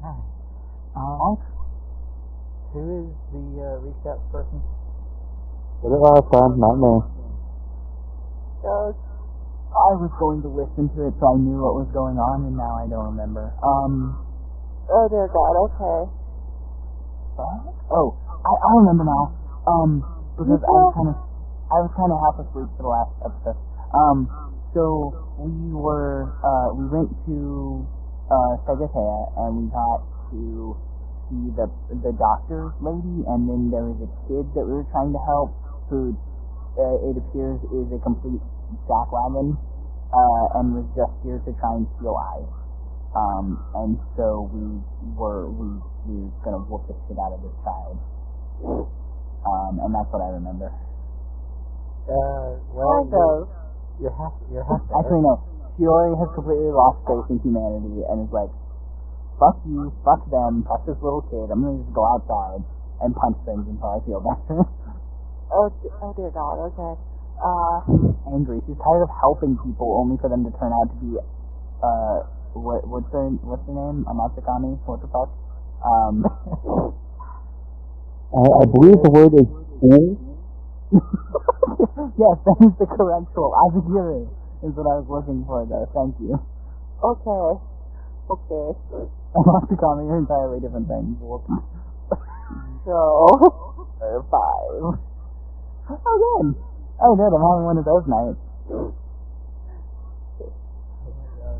Alright. Who is the recap person? Did it last time, not me. I was going to listen to it so I knew what was going on, and now I don't remember. Oh dear God, okay. Oh, I remember now. Because I was kind of half asleep for the last episode. So we went to Ssknives, and we got to see the doctor lady, and then there was a kid that we were trying to help, who it appears is a complete jackwagon, and was just here to try and steal eyes. And so we were gonna whoop the shit out of this child. And that's what I remember. Well, you're half there. Actually, no. Shiori has completely lost faith in humanity and is like, fuck you, fuck them, fuck this little kid. I'm gonna just go outside and punch things until I feel better. Oh dear God, okay. She's angry. She's tired of helping people only for them to turn out to be, what's her name? Amatsukami? What the fuck? I believe the word is fool. Yes, that is the correct word. Azagiri is what I was looking for, though. Thank you. Okay. Amatsukami are entirely different things. So, 5. Oh, good. I'm having one of those nights.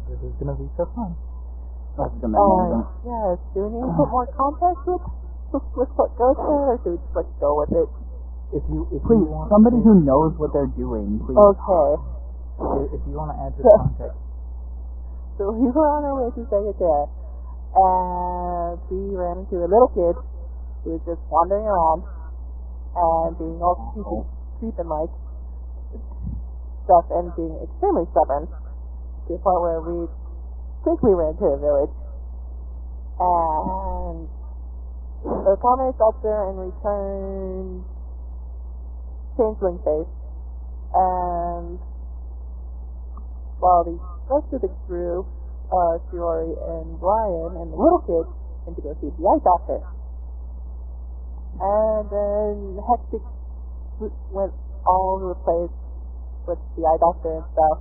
This is gonna be so fun. That's gonna be amazing. yes, do we need to put more context with what goes there, or should we just go with it? If Please, you want somebody who knows what they're doing, please. Okay. If you want to add to the context. So we were on our way to Ssknives, and we ran into a little kid who was just wandering around and being all creeping-like stuff and being extremely stubborn to the point where we quickly ran to a village. And the Kame got there and returned changeling face, and while the rest of the group, Shiori and Brian and the little kid, went to go see the eye doctor. And then hectic went all over the place with the eye doctor and stuff.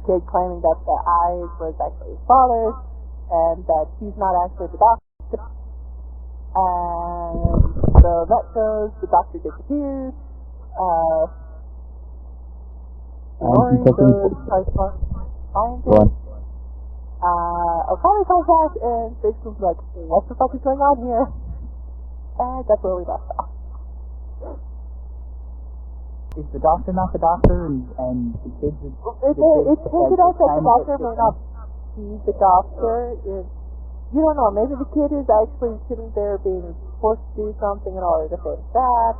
Kid claiming that the eyes was actually his father's, and that he's not actually the doctor. And so that goes, the doctor disappears. Shiori goes, tries to find him. Okami comes back and basically like, what the fuck is going on here? And that's where we left off. Is the doctor not the doctor, and the kids... It's hinted out that the doctor may not be the doctor. You don't know, maybe the kid is actually sitting there being forced to do something in order to fix that,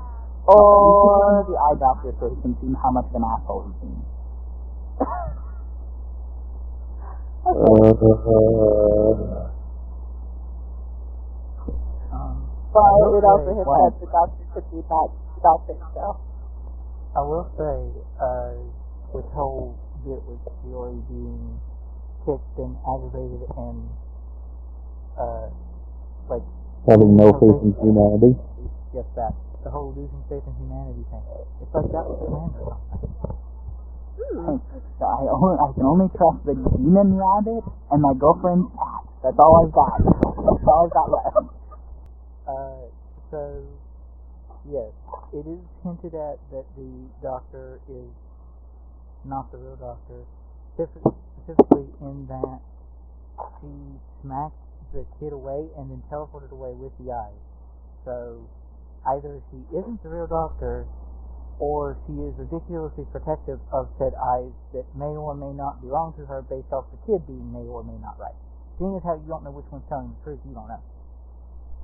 or... the eye doctor so he can see how much of an asshole he's being. But it also hints that the doctor could be not the doctor himself. I will say, this whole bit with Shiori being kicked and aggravated and, like... having no faith in humanity. Yes, that. The whole losing faith in humanity thing. It's like that with Commander. So I can only trust the demon rabbit and my girlfriend's cat. That's all I've got. That's all I've got left. So, yes, it is hinted at that the doctor is not the real doctor, specifically in that she smacked the kid away and then teleported away with the eyes. So, either she isn't the real doctor, or she is ridiculously protective of said eyes that may or may not belong to her based off the kid being may or may not right. Seeing as how you don't know which one's telling the truth, you don't know.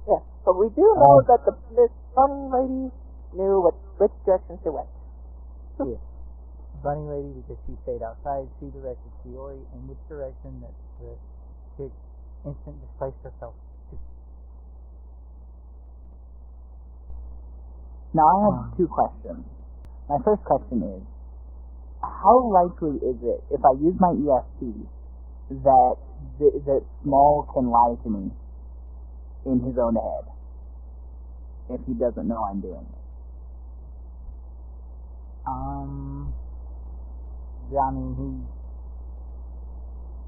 Yes, but we do know that this bunny lady knew which direction she went. Yes. Bunny lady, because she stayed outside, she directed Shiori in which direction that the chick instant displaced herself to. Now I have two questions. My first question is, how likely is it, if I use my ESP, that small can lie to me? in his own head if he doesn't know I'm doing it? Yeah, I mean,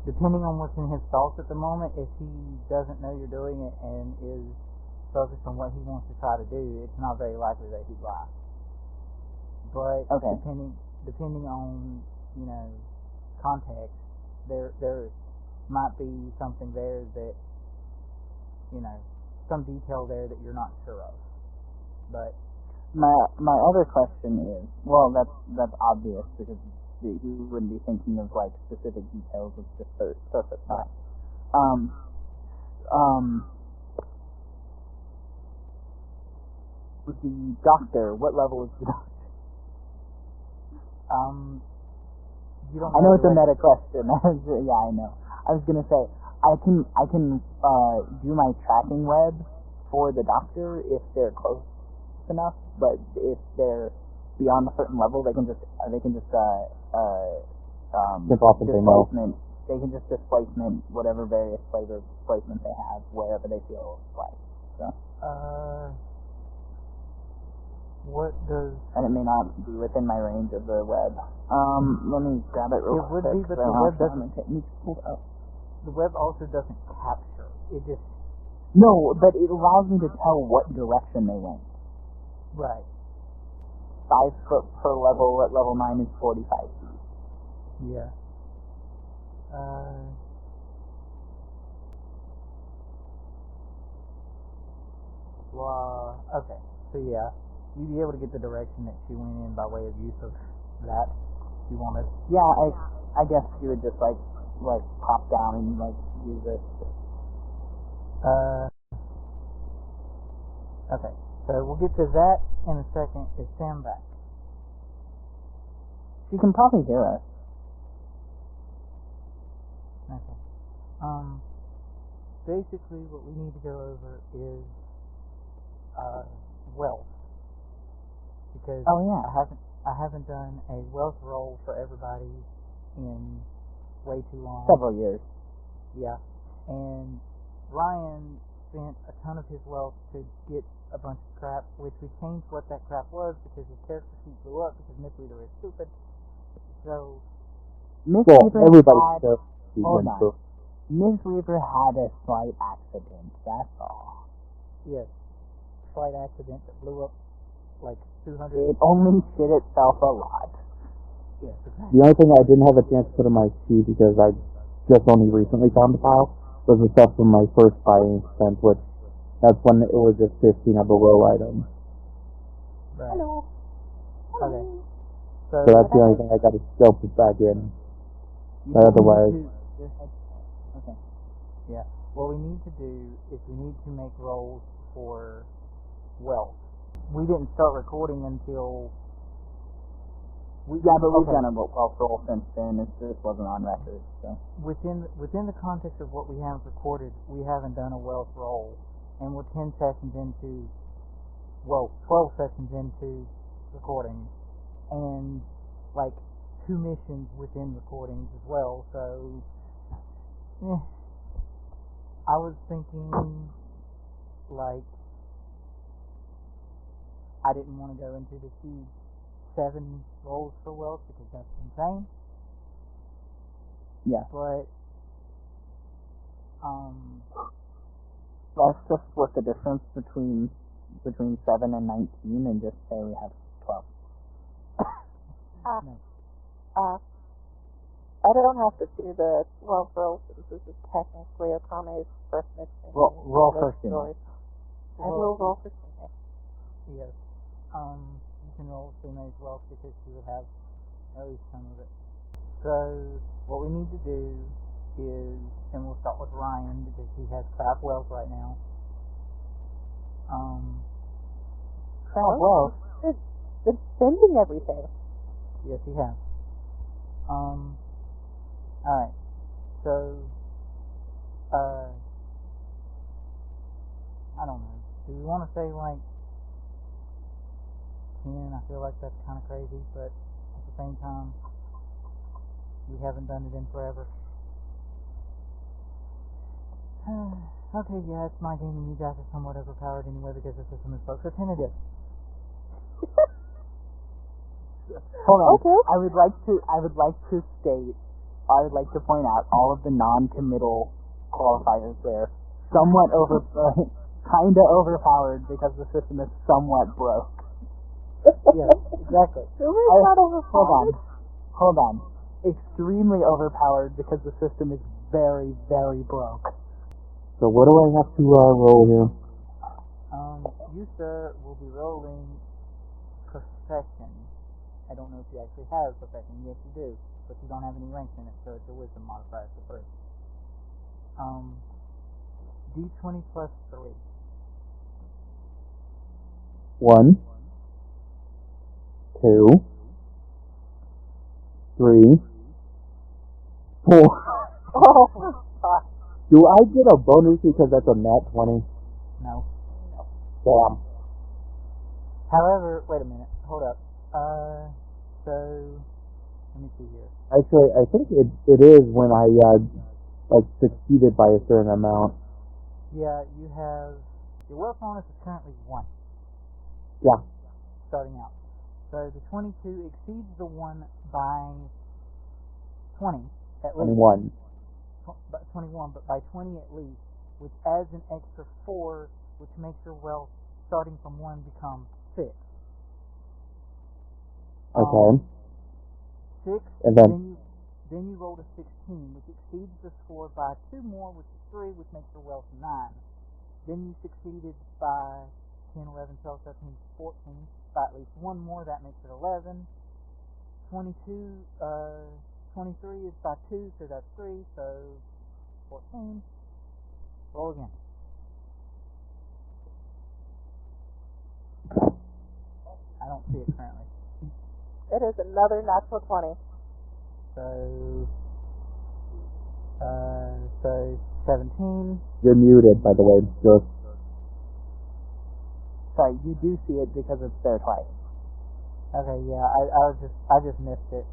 depending on what's in his thoughts at the moment, if he doesn't know you're doing it and is focused on what he wants to try to do, it's not very likely that he'd lie. But Okay. depending on, context, there might be something there that, some detail there that you're not sure of. But my other question is, well, that's obvious because he wouldn't be thinking of like specific details of just surface stuff. With the doctor, what level is the doctor? you don't. I know it's a meta question. Yeah, I know. I was gonna say I can do my tracking web for the doctor if they're close enough, but if they're beyond a certain level, they can just displacement. They can just displacement whatever various flavor of displacement they have wherever they feel like. So. What does? And it may not be within my range of the web. Let me grab it real quick. It would be, but the web doesn't. Up. The web also doesn't capture. It just. No, but it allows me to tell what direction they went. Right. 5 foot per level at level 9 is 45 feet. Yeah. Well, okay. So yeah, you'd be able to get the direction that she went in by way of use of that. If you wanted. Yeah, I guess you would just like pop down and like use it. Okay. So we'll get to that in a second. Is Sam back? She can probably hear us. Okay. Basically, what we need to go over is wealth, because I haven't done a wealth roll for everybody in way too long. Several years. Yeah, and Ryan spent a ton of his wealth to get a bunch of crap, which we changed what that crap was because his character sheet blew up because Miss Reader is stupid. So Miss Reaver had a slight accident, that's all. Yes. Slight accident that blew up like 200. It only shit itself a lot. Yes, exactly. The only thing I didn't have a chance to put in my sheet because I just only recently found the file was the stuff from my first fighting expense, which that's when it was just 15 of the low items. Right. Hello. Okay. So that's the only thing I got to still put back in. Otherwise. Okay. Yeah. What we need to do is we need to make rolls for wealth. We didn't start recording until. We've done a wealth roll since then. It just wasn't on record. So within the context of what we have recorded, we haven't done a wealth roll, and we're 10 sessions into, 12 sessions into recording, and like 2 missions within recordings as well. So, I was thinking, like, I didn't want to go into the huge 7 rolls for wealth because that's insane. Yeah. But let's just split the difference between 7 and 19 and just say we have 12. No. I don't have to do the 12 rolls since this is technically Okame's first mission. Roll first, story. I will roll for Ssknives. Yes. You can roll Ssknives wealth because she would have at least some of it. So what we need to do is, and we'll start with Ryan because he has crap wealth right now. Crap wealth? It's spending everything. Yes, he has. Alright. So, I don't know. Do we want to say like 10? I feel like that's kind of crazy, but at the same time, we haven't done it in forever. Okay, yeah, it's my game, and you guys are somewhat overpowered anyway because the system is broke. So tentative. Hold on. Okay. I would like to point out all of the non-committal qualifiers there. Somewhat kinda overpowered because the system is somewhat broke. Yes, exactly. Really not overpowered. Hold on. Extremely overpowered because the system is very, very broke. So what do I have to roll here? You, sir, will be rolling perfection. I don't know if you actually have perfection. Yes, you do, but you don't have any ranks in it, so it's a wisdom modifier for 3. D20 plus 3. 1, 2, 3, 4. Oh, God. Do I get a bonus because that's a nat 20? No. Damn. However, wait a minute. Hold up. So let me see here. Actually, I think it is when I succeeded by a certain amount. Yeah, you have your wealth bonus is currently 1. Yeah. Starting out. So the 22 exceeds the 1 by 20 at least. 21. 21, but by 20 at least, which adds an extra 4, which makes your wealth starting from 1 become 6. Okay. 6, And then then you roll a 16, which exceeds the score by 2 more, which is 3, which makes your wealth 9. Then you succeeded by 10, 11, 12, 13, 14, by at least 1 more, that makes it 11. 23 is by 2, so that's 3, so 14. Roll again. I don't see it currently. It is another natural 20. So 17. you're muted, by the way. Just Sorry, you do see it because it's there twice. Okay, yeah, I just missed it.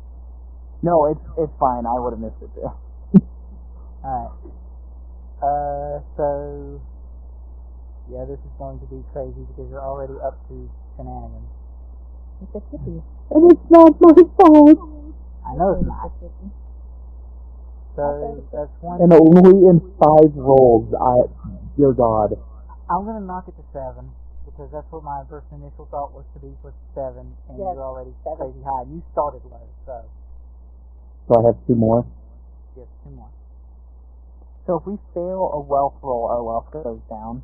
No, it's fine. I would have missed it too. Alright. So yeah, this is going to be crazy because you're already up to shenanigans. It's a hippie. and it's not my fault. I know it's not. So that's one. And only in 5 rolls, dear God. I'm gonna knock it to 7 because that's what my first initial thought was to be for 7, and Yes, you're already 7. crazy high. You started low, so So I have 2 more. yes, 2 more. So if we fail a wealth roll, our wealth goes down.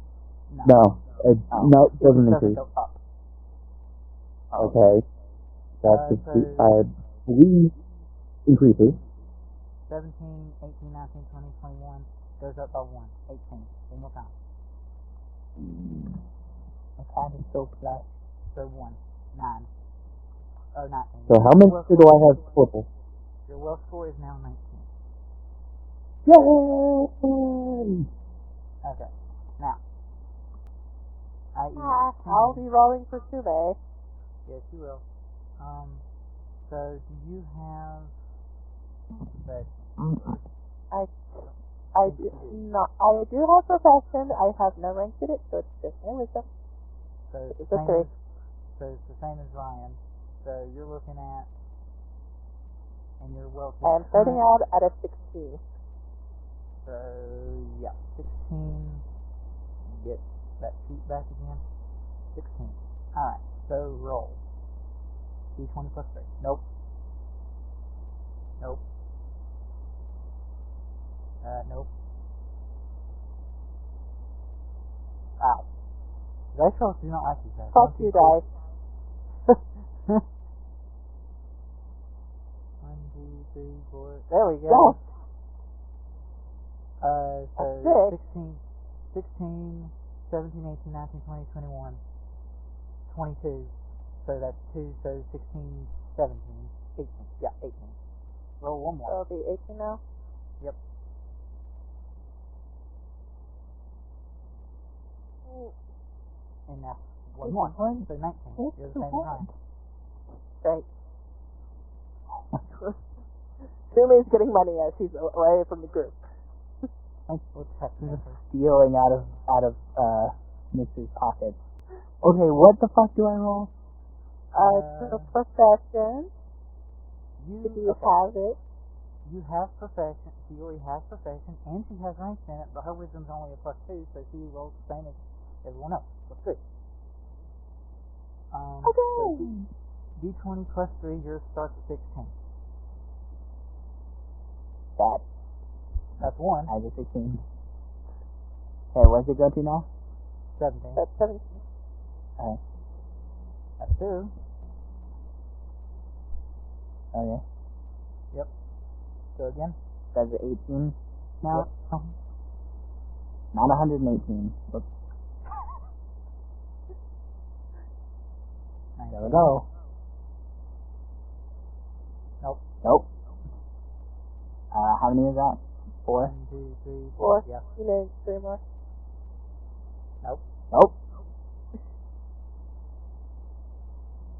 No, it doesn't It increase. doesn't go up. Okay. That's so- I believe increases. 17, 18, 19, 20, 21 goes up by 1. 18. One more time. My cat is so flush. So 1. 9. Or 19. So how much do I have total? Your wealth score is now 19. Yay! Okay. Now. I'll be rolling for Sube. Yes, you will. So do you have... But I do have profession. I have no rank in it, so it's just my wisdom. so it's It's the a same 3. so it's the same as Ryan. So you're looking at... And your wealth is... I'm starting out at a 16. So, yeah, 16. Get that sheet back again. 16. Alright, so roll. D20 plus 3. Nope. Nope. Nope. Ow. Dice rolls do not like these guys. Fuck you, die. 1, 2, 3, 4. There we go. So 16, 17, 18, 19, 20, 21, 22. So that's 2, so 16, 17, 18. Yeah, 18. Roll one more. So it'll be 18 now? Yep. And that's one more. So 19. You're the same as Ryan. Great. Sumi's getting money as she's away from the group. What's happening? stealing out of Mix's pockets. Okay, what the fuck do I roll? So profession. If you have it. You have profession. Shiori has profession, and she has ranks in it, but her wisdom's only a +2, so she rolls the same as everyone else. +3. So D20 +3, yours starts at 16. That's 1. I have a 16. Okay, where's it go to now? 17. That's 17. Alright. That's 2. Okay. Yep. So again? That's 18 now? Yep. Not 118. But there we go. Nope. How many is that? 4? 1, 2, 3, 4. Yeah. You need 3 more. Nope.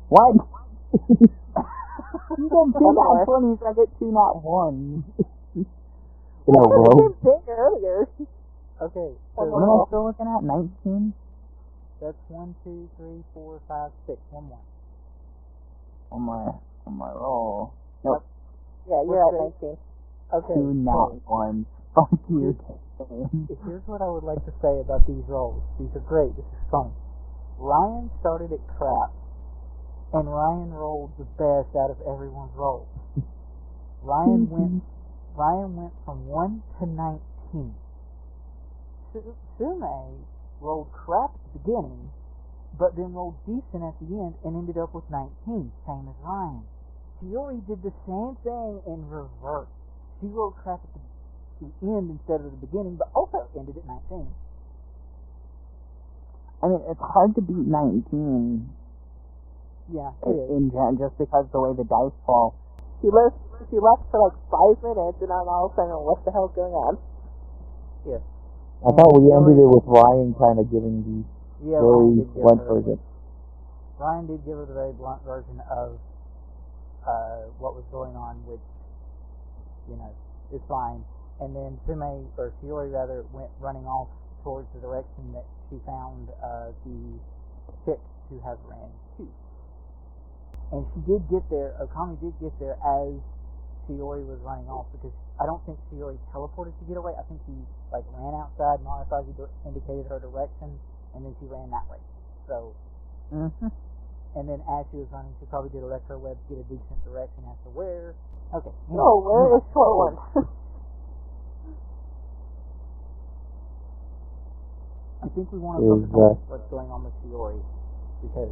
What? You said 2 not 20s, I get 2 not 1. In a row. Same thing earlier. Okay. What So am I still looking at? 19? that's 1, 2, 3, 4, 5, 6. One more. One more roll. Nope. Yeah, you're at 19. Okay. 2 not 1s. Fuck you. Here's what I would like to say about these rolls. These are great. This is funny. Ryan started at crap, and Ryan rolled the best out of everyone's rolls. Ryan went from 1 to 19. Sume rolled crap at the beginning, but then rolled decent at the end and ended up with 19, same as Ryan. Shiori did the same thing in reverse. She rolled crap at the end instead of the beginning, but also ended at 19. I mean, it's hard to beat 19 Yeah, it is. in gen just because the way the dice fall. She left for like 5 minutes, and I'm all of a sudden, what the hell's going on? Yes. I thought we ended it with Ryan kind of giving the Yeah, very blunt version. Ryan did give her the very blunt version of what was going on, which, is fine. And then Shiori rather, went running off towards the direction that she found the chick who has ran to. And she did get there, Okami did get there as Shiori was running off, because I don't think Shiori teleported to get away. I think he ran outside, and Monosazi indicated her direction, and then she ran that way. So, and then as she was running, she probably did electro web to get a decent direction as to where. Okay. Where is short one? I think we want to focus on what's going on with Shiori, because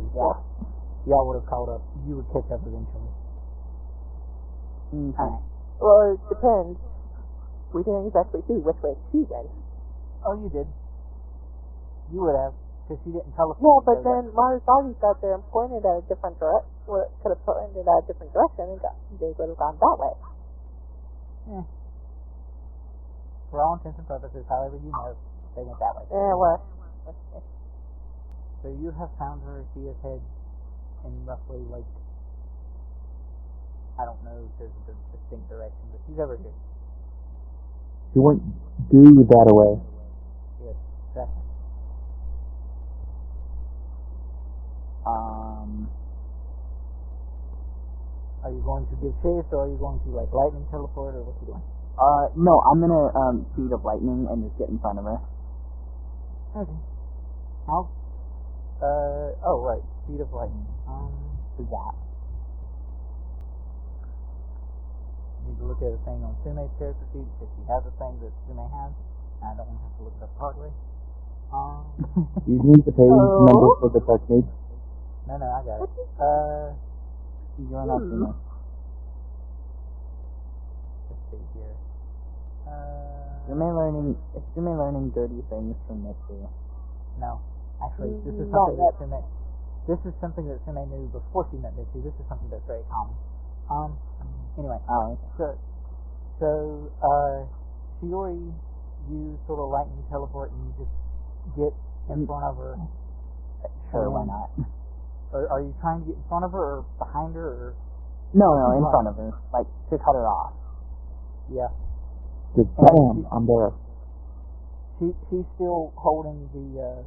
y'all would have caught up. You would catch up eventually. Alright. Well, it depends. We didn't exactly see which way she went. Oh, you did. You would have, because she didn't tell us. Yeah, but then Monosazi sat there and pointed at a different direction. Well, it could have pointed at a different direction, and they would have gone that way. For all intents and purposes, however you know, they went that way. Yeah, well. So you have found her. She is head in roughly, I don't know if there's a distinct direction, but she's over here. She went due that away. Yes, exactly. Are you going to give chase, or are you going to lightning teleport, or what you doing? No, I'm gonna speed of lightning and just get in front of her. Okay. How? Oh right, speed of lightning. For that. Need to look at a thing on Sume's character sheet, because she has a thing that Sume has. I don't want to have to look it up the hard way. You need the page number for the technique. No, I got it. You're not Sume. Let's see here. Is Sume learning dirty things from Mitsu? No. Actually, this is Not something this is something that Sume knew before she met Mitsu. This is something that's very common. Anyway. So, Shiori, you sort of lightning teleport and you just get in front of her. Sure, why not? Or are you trying to get in front of her, or behind her, or? No, in front of her. To cut her off. Yeah. Just bam, I'm there. she's still holding the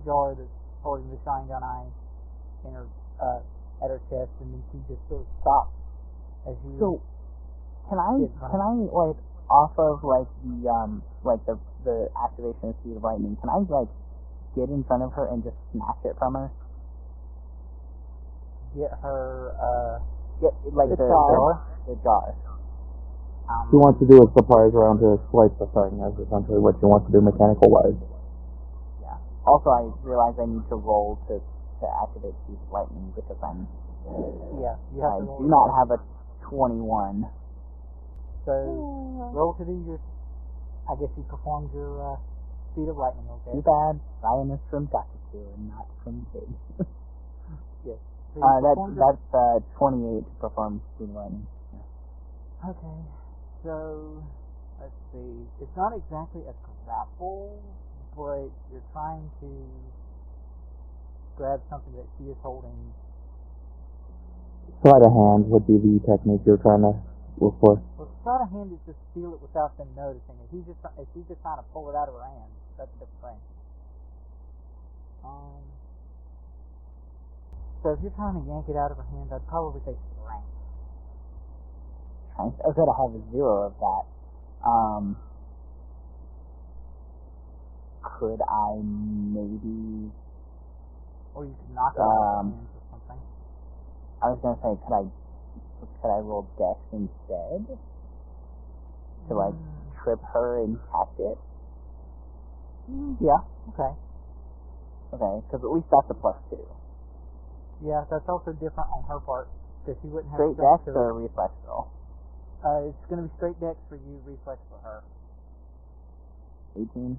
jar that's holding the Sharingan eye in her at her chest, and then she just sort of stops as you. So, can I like off of like the activation of Speed of Lightning? Can I like get in front of her and just snatch it from her? Get her Get like the jar. She wants to do a surprise round to slice the thing. That's essentially what she wants to do mechanical wise. Yeah. Also, I realize I need to roll to activate Speed of Lightning because you have I to roll. do not have a 21. So roll to do your. I guess you performed your Speed of Lightning. Okay. Too bad Ryan is from Dr. and not from Big. Yes. So you performed your- That's 28 to perform Speed of Lightning. Okay. So let's see. It's not exactly a grapple, but you're trying to grab something that she is holding. Sleight of hand would be the technique you're trying to look for. Well, try to hand is to steal it without them noticing. If she's just trying to pull it out of her hand, that's a different thing. So if you're trying to yank it out of her hand, I'd probably say strength. Oh, good, I have a 0 of that. Could I maybe... Or you could knock it out of her hands or something. I was going to say, could I roll Dex instead? To, like, trip her and catch it? Yeah, okay. Okay, because at least that's a +2. Yeah, that's also different on her part, because she wouldn't have Straight strength Dex to- or reflex roll? It's going to be straight dex for you, reflex for her. 18.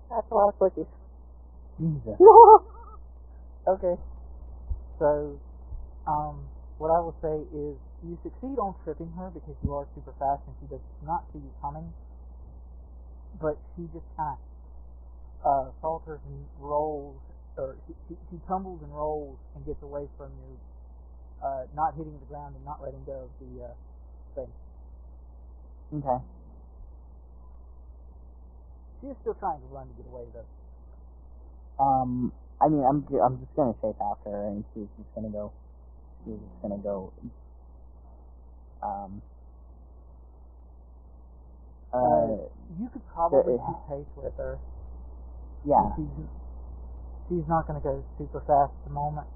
That's a lot of cookies. Jesus. Okay. So, what I will say is you succeed on tripping her because you are super fast and she does not see you coming. But she just kind of falters and rolls, or she tumbles and rolls and gets away from you, not hitting the ground and not letting go of the thing. Okay. She is still trying to run to get away though. I mean, I'm just gonna chase after her, and she's just gonna go. You could probably keep pace with her. Yeah. She's not going to go super fast at the moment.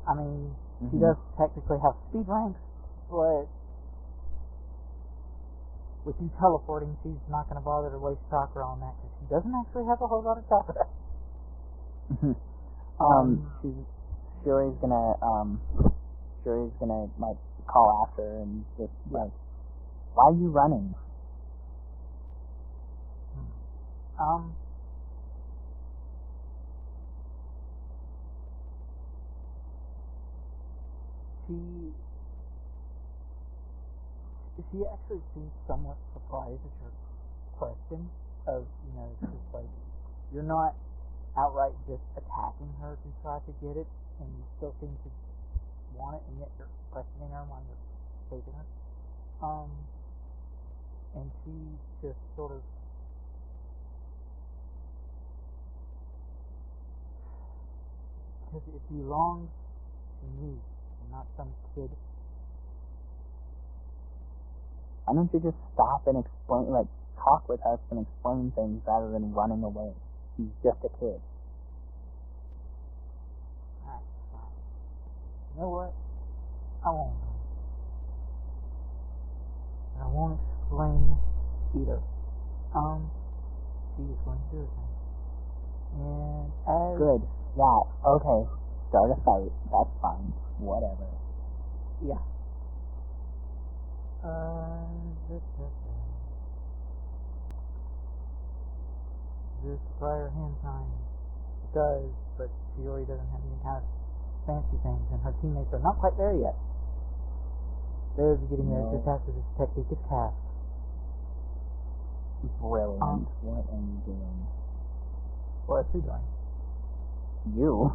I mean, she does technically have speed ranks, but with you teleporting, she's not going to bother to waste chakra on that because she doesn't actually have a whole lot of chakra. Shiori's gonna like call after her and just like, why are you running? She actually seems somewhat surprised at your question of, just like, you're not outright just attacking her to try to get it, and you still seem to want it, and yet you're questioning her while you're chasing her. And she just sort of because it belongs to me and not some kid. Why don't you just stop and explain, like, talk with us and explain things rather than running away? He's just a kid. Alright, fine. You know what? I won't. I won't explain either. She's going to do it then. And as... Good. Yeah, okay. Start a fight. That's fine. Whatever. Yeah. Does require hand sign? It does, but Shiori doesn't have any kind of fancy things, and her teammates are not quite there yet. They're getting ready to attack with this technique is cast. Brilliant. What are you doing? What are you doing? You?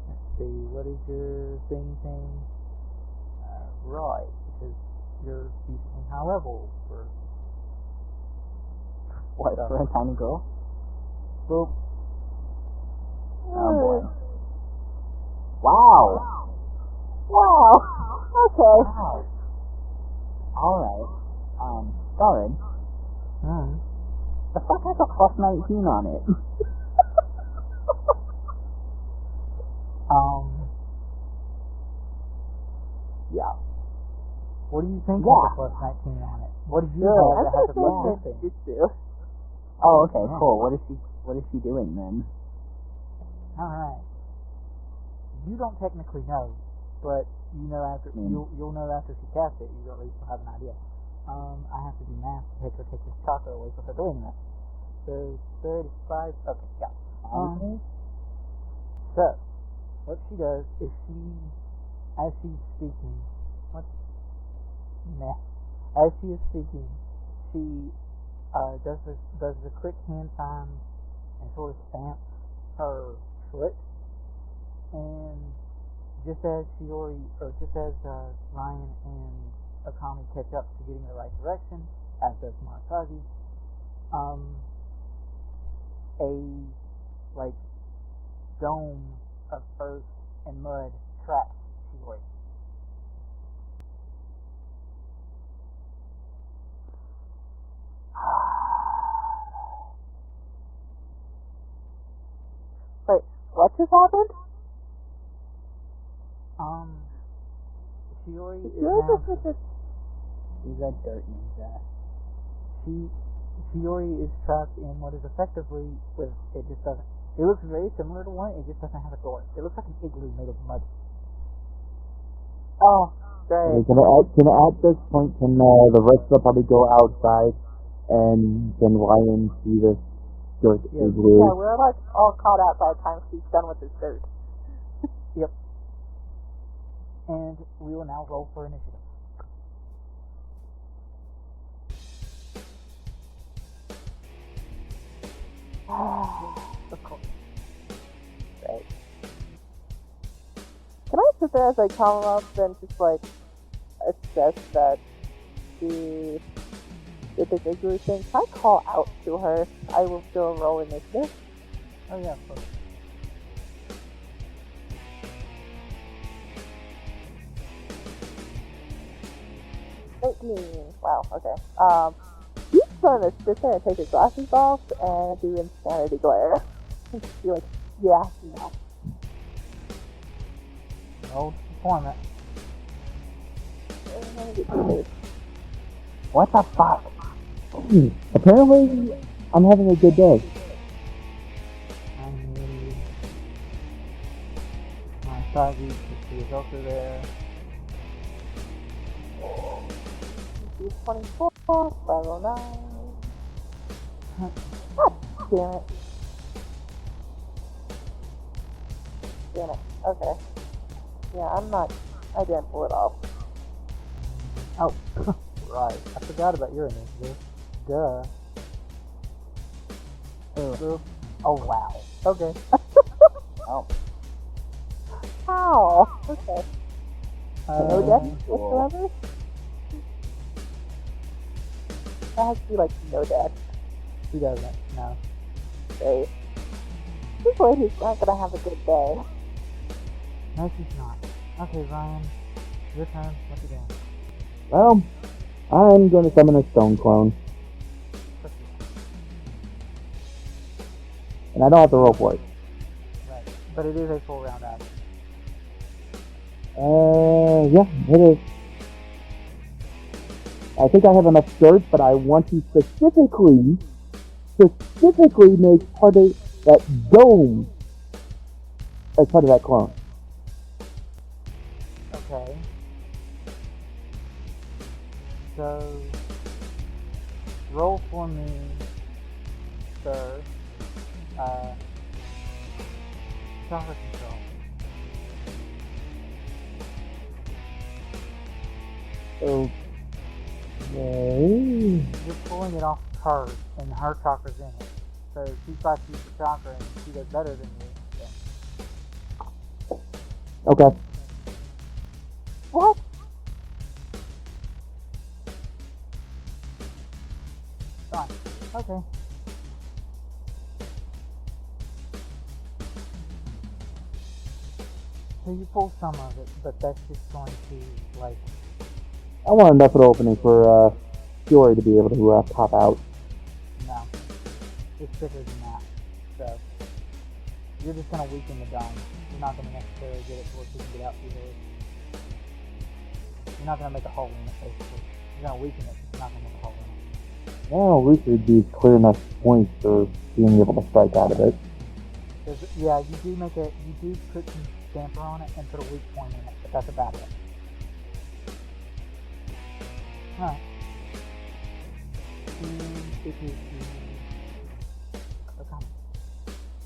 Let's see, what is your thing? Right, because you're decently high level for What, stuff. for a tiny girl? Boop. Oh boy. Wow. Okay. Wow. Alright. Sorry. The fuck has a plus 19 on it? Yeah. What do you think Yeah. has a plus 19 on it? What do you Good. have I'm that has a gonna plus say 15? Jutsu. Oh, okay, Yeah. cool. What is she doing then? Alright. You don't technically know, but you know after you'll know after she casts it, you at least will have an idea. I have to do math to take this chakra away from her doing that. So 35 okay, yeah. So what she does is as she's speaking as she is speaking, she does the quick hand sign and sort of stamps her foot, and just as Ryan and Akami catch up to getting in the right direction, as does Marikage, a like dome of earth and mud traps Shiori. Wait, what just happened? Shiori is You're now just She's a dirt ninja. Shiori is trapped in what is effectively it looks very similar to one, it just doesn't have a door. It looks like an igloo made of mud. Oh, great. Okay, at this point, can the rest of the party go outside and can Ryan see this dirt igloo? Yeah, we're like all caught out by the time she's done with this dirt. Yep. And we will now roll for initiative. Of course. Right. Can I sit there as I come up and just like assess that the igloo thing? Can I call out to her? I will still roll initiative. Oh yeah, of course. Wow, okay. He's gonna sit there and take his glasses off and do insanity glare. Be like, yeah, no. Roll to perform it. What the fuck? Apparently, I'm having a good day. I need my Marikage to see is also there. 24, 509. Damn it. Damn it. Okay. Yeah, I didn't pull it off. Oh, right. I forgot about your initiative. Duh. Oh, wow. Okay. Oh. Ow. Okay. No death cool. whatsoever? That has to be like no death. She doesn't. No. Great. This lady's not gonna have a good day. No, she's not. Okay, Ryan. Your turn. What you doing? Well, I'm going to summon a stone clone. And I don't have to roll for it. Right. But it is a full round action. Yeah, it is. I think I have enough dirt, but I want to specifically make part of that dome as part of that clone. Okay. So, roll for me, sir. Chakra control. Okay. You're pulling it off of her, and her chakra's in it. So she tries to use the chakra, and she does better than you. Okay. What? Okay. So you pull some of it, but that's just going to, like... I want enough of an opening for Shiori to be able to pop out. No. It's bigger than that. So, you're just going to weaken the dome. You're not going to necessarily get it to where you can get out easily. You're not going to make a hole in it, basically. You're going to weaken it, but you're not going to make a hole in it. Well, at least it'd be clear enough points for being able to strike out of it. Yeah, you do put some damper on it and put a weak point in it, but that's about it. Alright. It is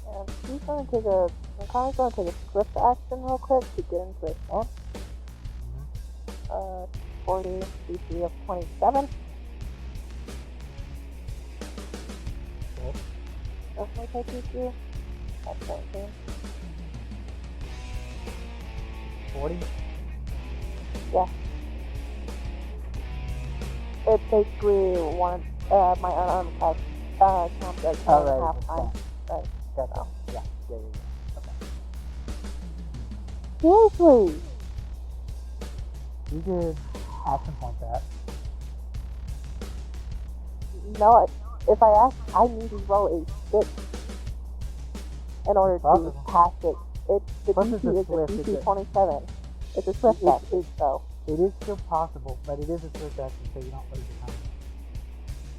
And he's going to take Connor's going to take a swift action real quick to get into his hand. 40 DC of 27. Okay. Definitely take DC. That's 14. 40? Yeah. It's basically one, my unarmed attack, counts as Oh, right. half time. Right. Gotcha. Yeah. Okay. Seriously! You did action point that. No, if I ask, I need to roll a 6 in order to pass it. The Plus DC it's a is swift, a it's DC a- 27. It's a swift action, so. It is still possible, but it is a swift action, so you don't lose your time.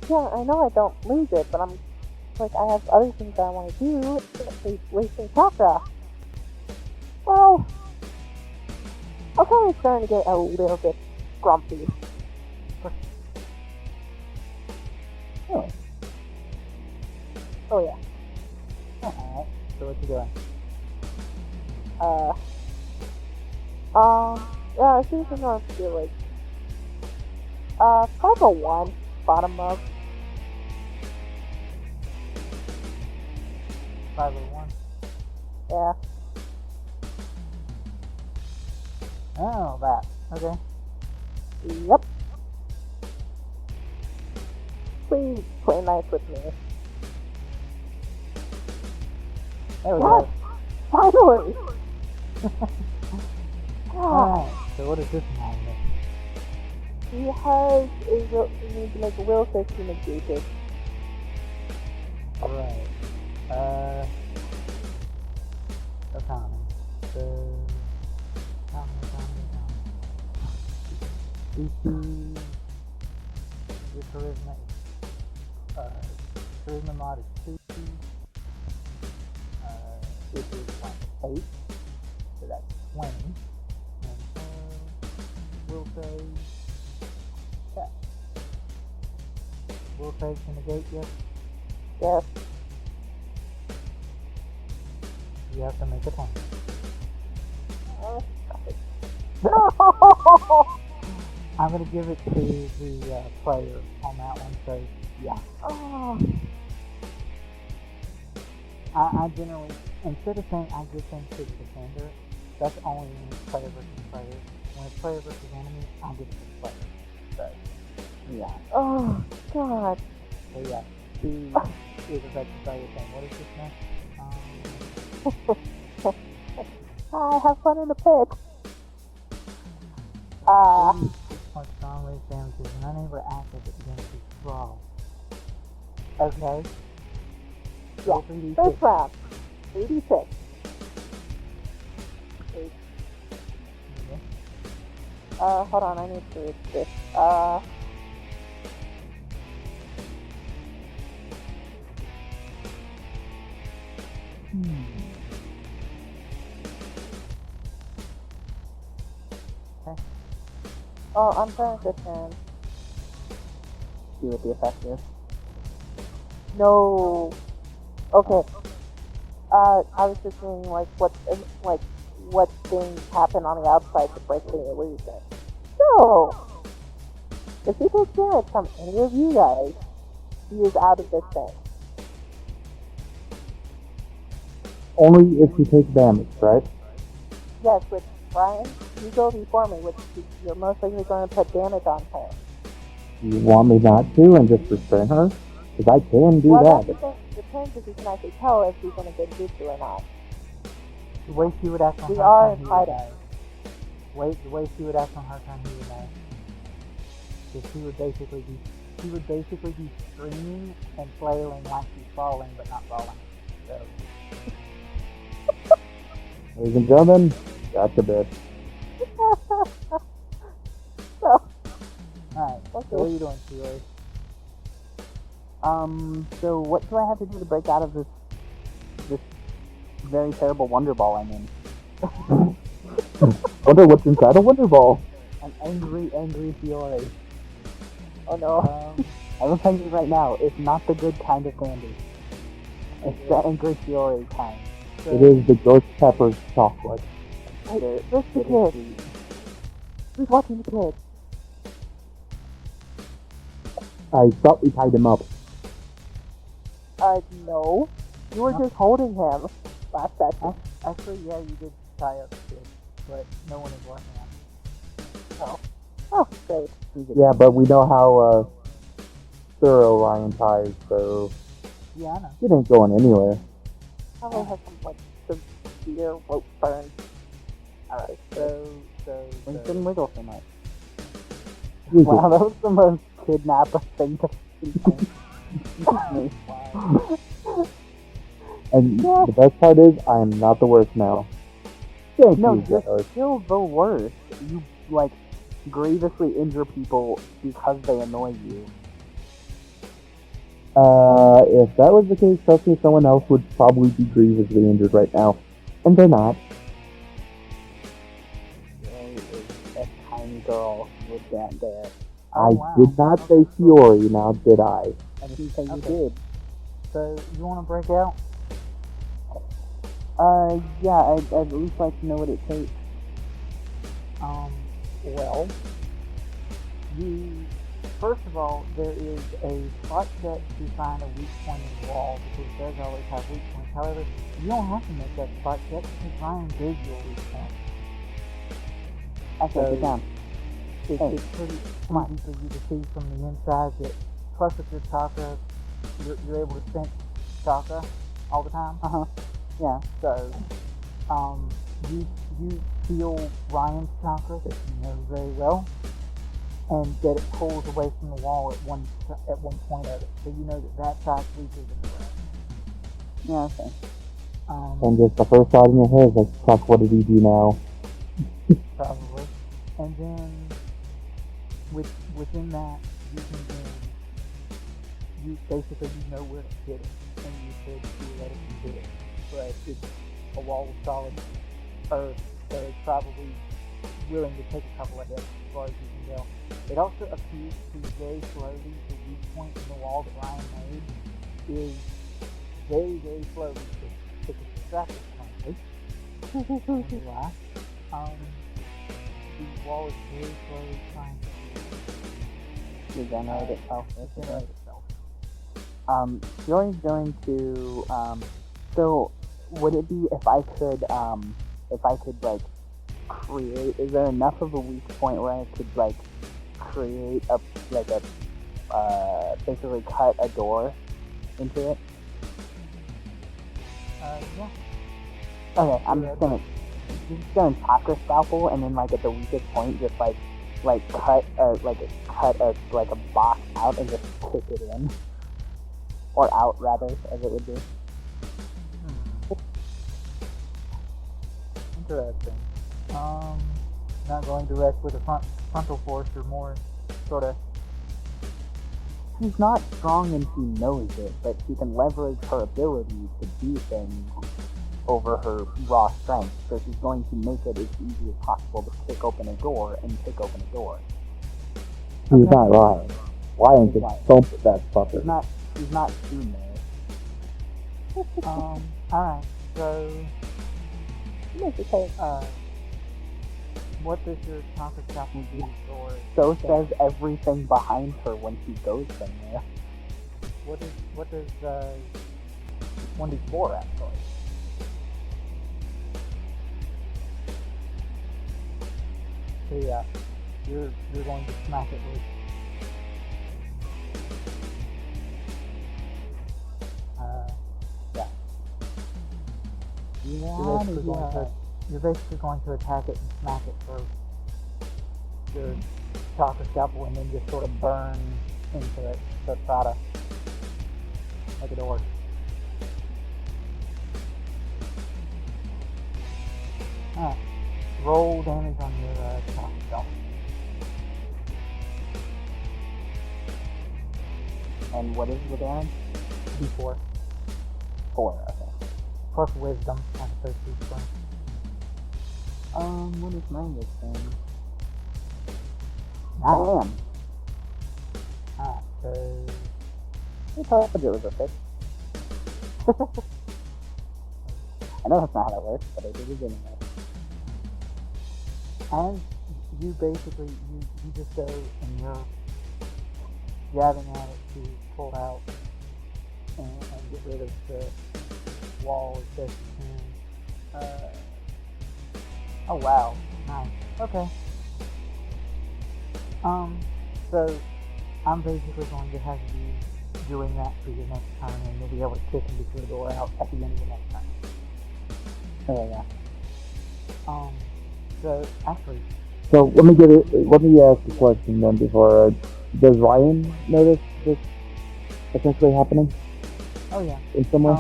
Yeah, I know I don't lose it, but I'm like, I have other things I want to do. It's wasting chakra. Well, I'm kind of starting to get a little bit grumpy. Oh. Oh yeah. Alright, so what you doing? Yeah, I think I'm going to do like, 501, bottom up. 501. Yeah. Oh, that. Okay. Yep. Please play nice with me. There we Yes! go. Finally! Alright, so what is this man do? He has a will, he needs to make a will save to negate it. Right. Economy. Economy. DC. Your charisma is, charisma mod is 2. It is like 8. So that's 20. And will save. Yeah. Will save to negate, yes? Yes. You have to make a point. Oh, No! I'm gonna give it to the player on that one, so yeah. oh. I generally, instead of saying I give things to the defender, that's only when it's player versus player. When it's player versus enemy, I'll give it to the player. So, yeah. Oh, God. So yeah, he is affected by your thing. What is this next? I have fun in the pit. 6 point strong raise damages and unable to act as it begins to sprawl. Okay. Yeah. 3d6. First round. 86. Okay. Hold on, I need to read this. Okay. Oh, I'm trying to see what the effect is. No. Okay. I was just seeing like what things happen on the outside to break the illusion. So, if he takes damage from any of you guys, he is out of this thing. Only if you take damage, right? Yes, which Brian, you go before me, which you're most likely going to put damage on her. You want me not to and just restrain her? Because I can do Well, that. that's the thing. Depends if you can actually tell if he's in a good jutsu or not. The way she would act on We her are turn, he would fighting. know. The way she would act on her turn, he would know. Because she would basically be screaming and flailing like she's falling, but not falling. So, Ladies and gentlemen, gotcha, bitch. So, alright. Okay. So what are you doing, Shiori? So what do I have to do to break out of this very terrible Wonder Ball I'm in? Wonder what's inside a Wonder Ball. An angry Shiori. oh no. I will tell you right now, it's not the good kind of candy. It's the angry Shiori kind. So, It is the ghost pepper chocolate. Hey, where's the It is kid? sweet. Who's watching the kid? I thought we tied him up. No. You were just holding him last session. actually, yeah, you did tie up the kid, but no one is watching him. Oh, great. Yeah, but we know how thorough Ryan ties, so Yeah, I know. it ain't going anywhere. Probably has some, like, severe rope burn. Alright. So, We shouldn't wiggle so much. We Wow, that was the most kidnapper thing to think. And the best part is, I am not the worst now. Thank No, you, you're Zeros. still the worst. You, like, grievously injure people because they annoy you. If that was the case, trust me, someone else would probably be grievously injured right now. And they're not. Shiori is a tiny girl with that there. I wow. did not say Shiori, now did I? I didn't say you Okay. did. So you want to break out? Yeah, I'd at least like to know what it takes. Well, first of all, there is a spot check to find a weak point in the wall, because it does always have weak points. However, you don't have to make that spot check because Ryan gave you a weak point. Actually, So- sit down. It's Hey, pretty come on. easy for you to see from the inside that, plus with your chakra, you're able to sense chakra all the time. Yeah. So, you feel Ryan's chakra that you know very well, and that it pulls away from the wall at one point of it. So you know that side's weaker than the rest. Yeah, okay. And just the first thought in your head is like, fuck, what did he do now? Probably. And then within that, you can then you know where to hit it, and you could theoretically hit it, but it's a wall of solid earth, so it's probably willing to take a couple of hits as far as you can tell. It also appears to very slowly, the weak point in the wall that Ryan made is very, very slowly to extract it currently. Why? The wall is very slowly trying to Regenerate itself. regenerate itself. Shiori's going to, so would it be if I could like create, is there enough of a weak point where I could like create basically cut a door into it? Yeah. Okay, I'm just gonna chakra scalpel, and then like at the weakest point, just cut a box out and just kick it in, or out rather, as it would be. Interesting. Not going direct with a frontal force, or more sort of. She's not strong and she knows it, but she can leverage her ability to do things over her raw strength, so she's going to make it as easy as possible to kick open a door and kick open a door. He's not Ryan. Ryan can Right. thump that fucker. She's not seen there. Alright, so Okay. what does your chakra scalpel do for? So says everything behind her when she goes somewhere. What does 1d4 actually? So yeah, you're going to smack it with You're basically going to attack it and smack it for your chakra scalpel and then just sort of burn into it to try to make it work. Alright. Roll damage on your chakra scalpel. And what is the damage? D4. 4, okay. Plus wisdom, as opposed to strength. What is my wisdom? Nice. Damn. Alright, so... I thought it was a 6. I know that's not how that works, but I did it anyway. As you basically, you just go and you're jabbing at it to pull out and get rid of the wall as best you can. Oh wow, nice. Okay. So I'm basically going to have you doing that for your next turn, and you'll be able to kick and get your door out at the end of the next turn. Oh yeah. So actually, So let me ask a question then before. Does Ryan notice this essentially happening oh yeah. in some way?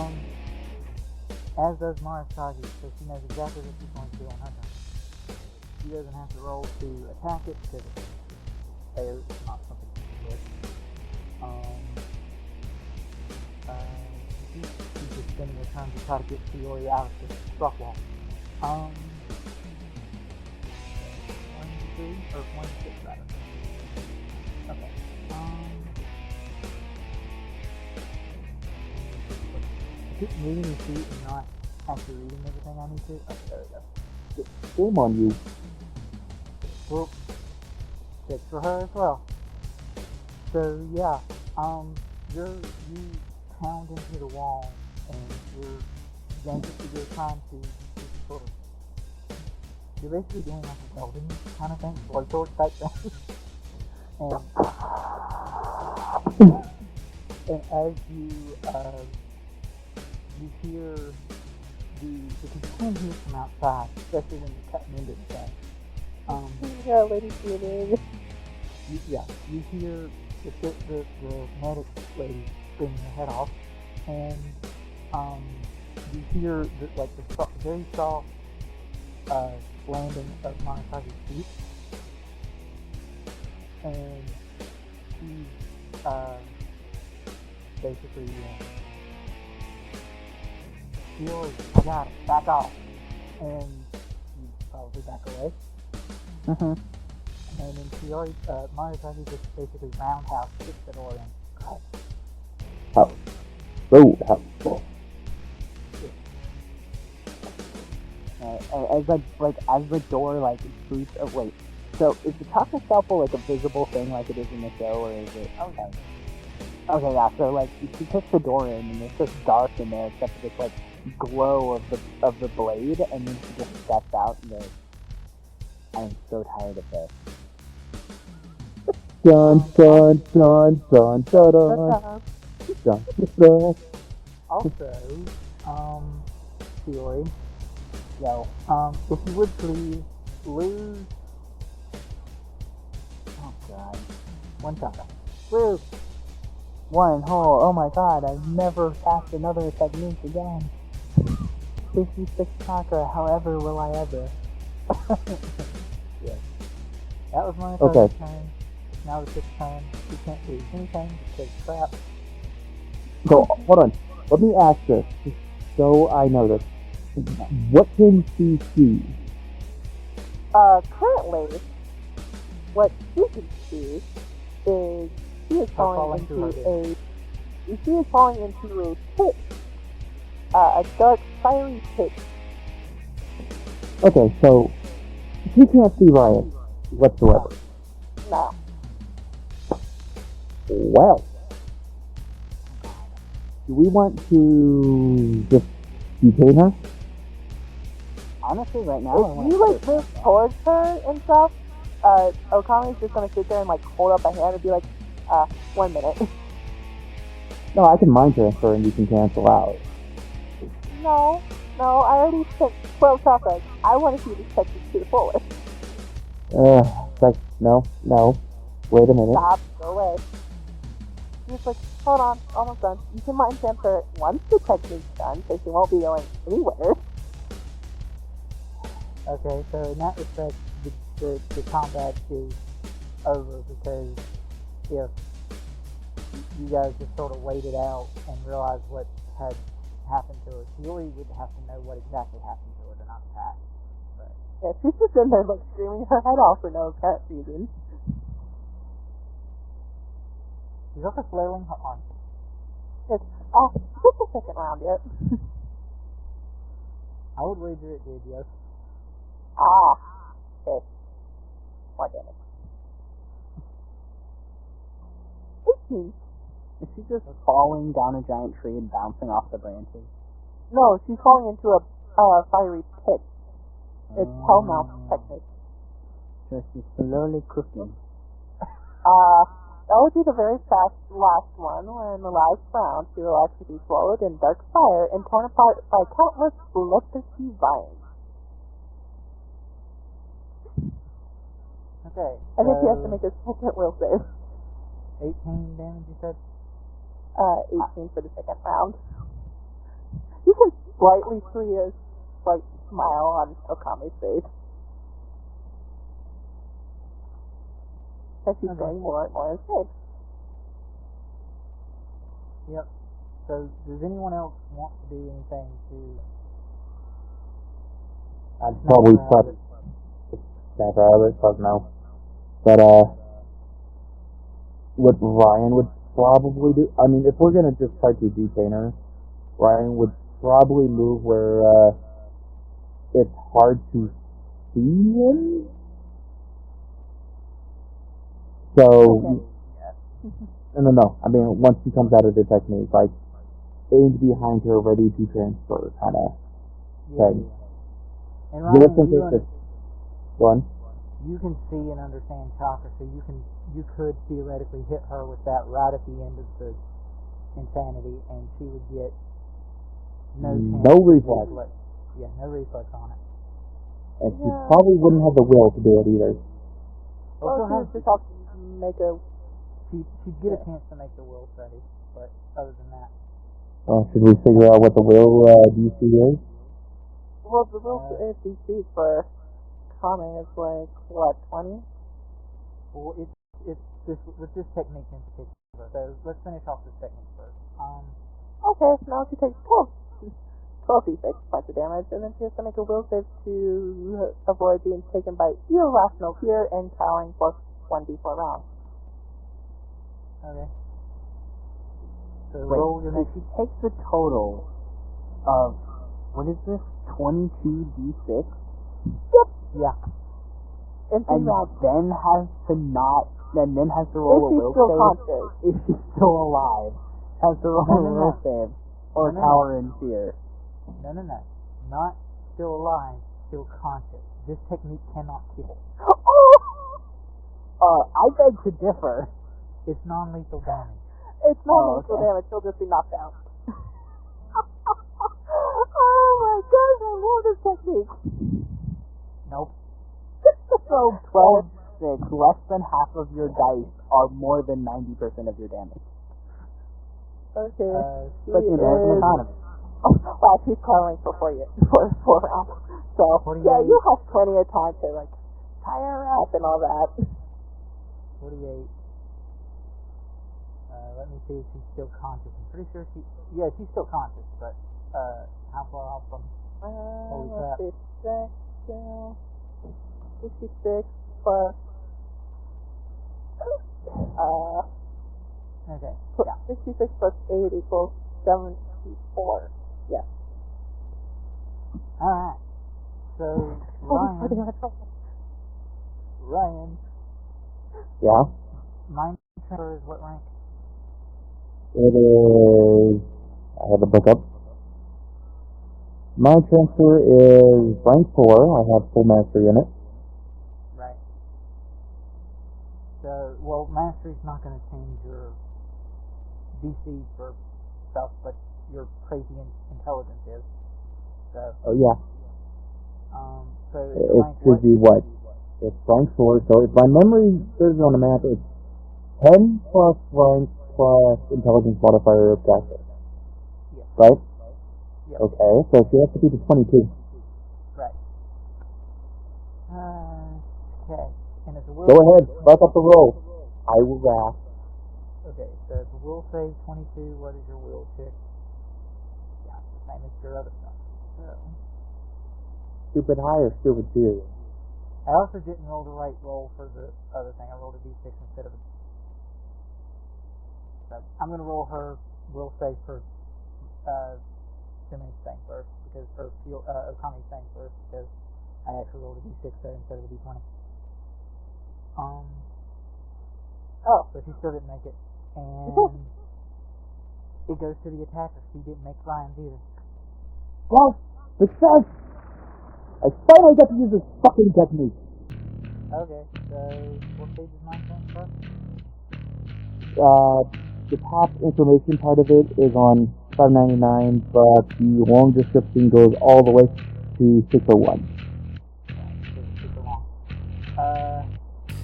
As does Marasagi, so she knows exactly what she's going to do on her turn. She doesn't have to roll to attack it because it's not something she can do. She's just spending her turn to try to get Shiori out of the rock wall. 1 to 3 or 1 to 6 rather. Okay. I keep moving your feet and not actually reading everything I need to. Okay, there we go. Shame on you. Well, 6 for her as well. So yeah, you pound into the wall and you're trying to sort of, you're basically doing like a welding kind of thing, blowtorch type thing. and as you hear because you can hear from outside, especially when you're cutting into the thing. Yeah, lady shooting. You hear the medic lady screaming her head off, and you hear the very soft landing of Monosagi's feet, and she's basically Shiori, I got it, back off, and you probably back away. Mm-hmm. And then Shiori, Monosagi just basically roundhouse kicks the door in. How? Oh, As the door boots. Oh wait. So is the chakra scalpel a visible thing like it is in the show, or is it? Okay. Okay, yeah. So she kicks the door in, and it's just dark in there, except for this glow of the blade, and then she just steps out and goes, "I'm so tired of this." dun dun dun dun dun dun dun dun. Also, Shiori, Yo. if you would please lose. Oh god, 1 chakra. Lose. 1 hole. Oh my god, I've never cast another technique again. 56 chakra, however will I ever. Yes. That was my Okay. first turn. It's now the 6th turn. You can't do anything because crap. So hold on. Let me ask this, just so I know this. What can she see? Currently, what she can see is she is falling into a pit. A dark, fiery pit. Okay, so she can't see Ryan whatsoever. No. Well, do we want to just detain her? Honestly, right now, If you move towards her and stuff, Okami's just gonna sit there and hold up a hand and be like, 1 minute. No, I can mind transfer and you can cancel out. No, No, I already spent 12 chakras. I want to see this technique to the fullest. No. Wait a minute. Stop, go away. He's like, hold on, almost done. You can mind transfer it once the technique's done, so she won't be going anywhere. Okay, so in that respect, the combat is over because if you guys just sort of waited out and realized what had happened to her, Shiori would have to know what exactly happened to her to not attack. But Yeah, she's just in there, like, screaming her head off for no apparent reason. she's also flailing her arms. It's, just the second round yet. I would wager it did, yes. Okay. More damage. 18. Is she just falling down a giant tree and bouncing off the branches? No, she's falling into a fiery pit. It's hellmouth technique. So she's slowly cooking. That would be the very last one, where in the last round she will actually be swallowed in dark fire and torn apart by countless leprosy vines. Okay. I think he has to make a second will save. 18 damage, you said? 18 for the second round. You can slightly see a slight smile on Okame's face. As she's going more and more insane. Yep. So, does anyone else want to do anything to... I'd probably try to snap out of it, fuck no. But, what Ryan would probably do, I mean, if we're gonna just try to detain her, Ryan would probably move where, it's hard to see him. So, no. I mean, once he comes out of the technique, like, aimed behind her, ready to transfer, kind of thing. And Ryan, You you can see and understand chakra, so you could theoretically hit her with that right at the end of the insanity, and she would get no reflex. Yeah, no reflex on it. And she probably wouldn't have the will to do it either. Well, she would just have to make a... She'd get a chance to make the will save, but other than that... Should we figure out what the will DC is? Well, the will DC for Kame is like, what, 20? Well, it's this, with this technique in particular. So let's finish off this technique first. Okay, now she takes 12 d6 points of damage, and then she has to make a will save to avoid being taken by irrational fear and cowering for 1d4 rounds. Okay. So Wait, roll your so next... she takes a total of, what is this, 22d6? Yeah. In 3 rounds. Then has to roll a will still save. conscious. If she's still alive, has to roll a will save, or cower in fear. No. Not still alive, still conscious. This technique cannot kill. I beg to differ. It's non-lethal damage. It's not lethal damage, she'll just be knocked out. Oh my gosh, I love this technique. Nope. So 12-6, less than half of your dice are more than 90% of your damage. Okay. Like in American economy. Oh, wow, she's covering for 4 rounds. So, 48. yeah, you have plenty of time to, like, tie her up and all that. 48. Let me see if she's still conscious. I'm pretty sure she's still conscious, but, how far off from... Holy crap. 56 plus... Okay, yeah. 66 plus 8 equals 74. Yeah. Alright. So, Ryan. Yeah? Mind transfer is what rank? It is... I have the book up. My transfer is rank 4. I have full mastery in it. Right. So, well, mastery's not going to change your DC for stuff, but your crazy intelligence is. So, Oh, yeah. so It blank should be what? It's blank sword, so if my memory serves on the map, it's 10 plus rank plus intelligence modifier of caster. Yeah. Right? Yep. Okay, so she has to be the 22. Right. Okay. And it's a will. Go ahead, back up the roll. I will wrath. Okay, so it's a will save 22. What is your will check? Yeah, it's the same as your other stuff. So, Stupid high or stupid serious? I also didn't roll the right roll for the other thing. I rolled a d6 instead of a. So I'm gonna roll her will save for Jimmy's thing first because Okami's thing first because I actually rolled a d6 there instead of a d20. Oh. So she still didn't make it, and it goes to the attacker. She didn't make Ryan's either. Well, success! I finally got to use this fucking technique. Okay, so what page is mine first? The top information part of it is on 599, but the long description goes all the way to 601. Super long.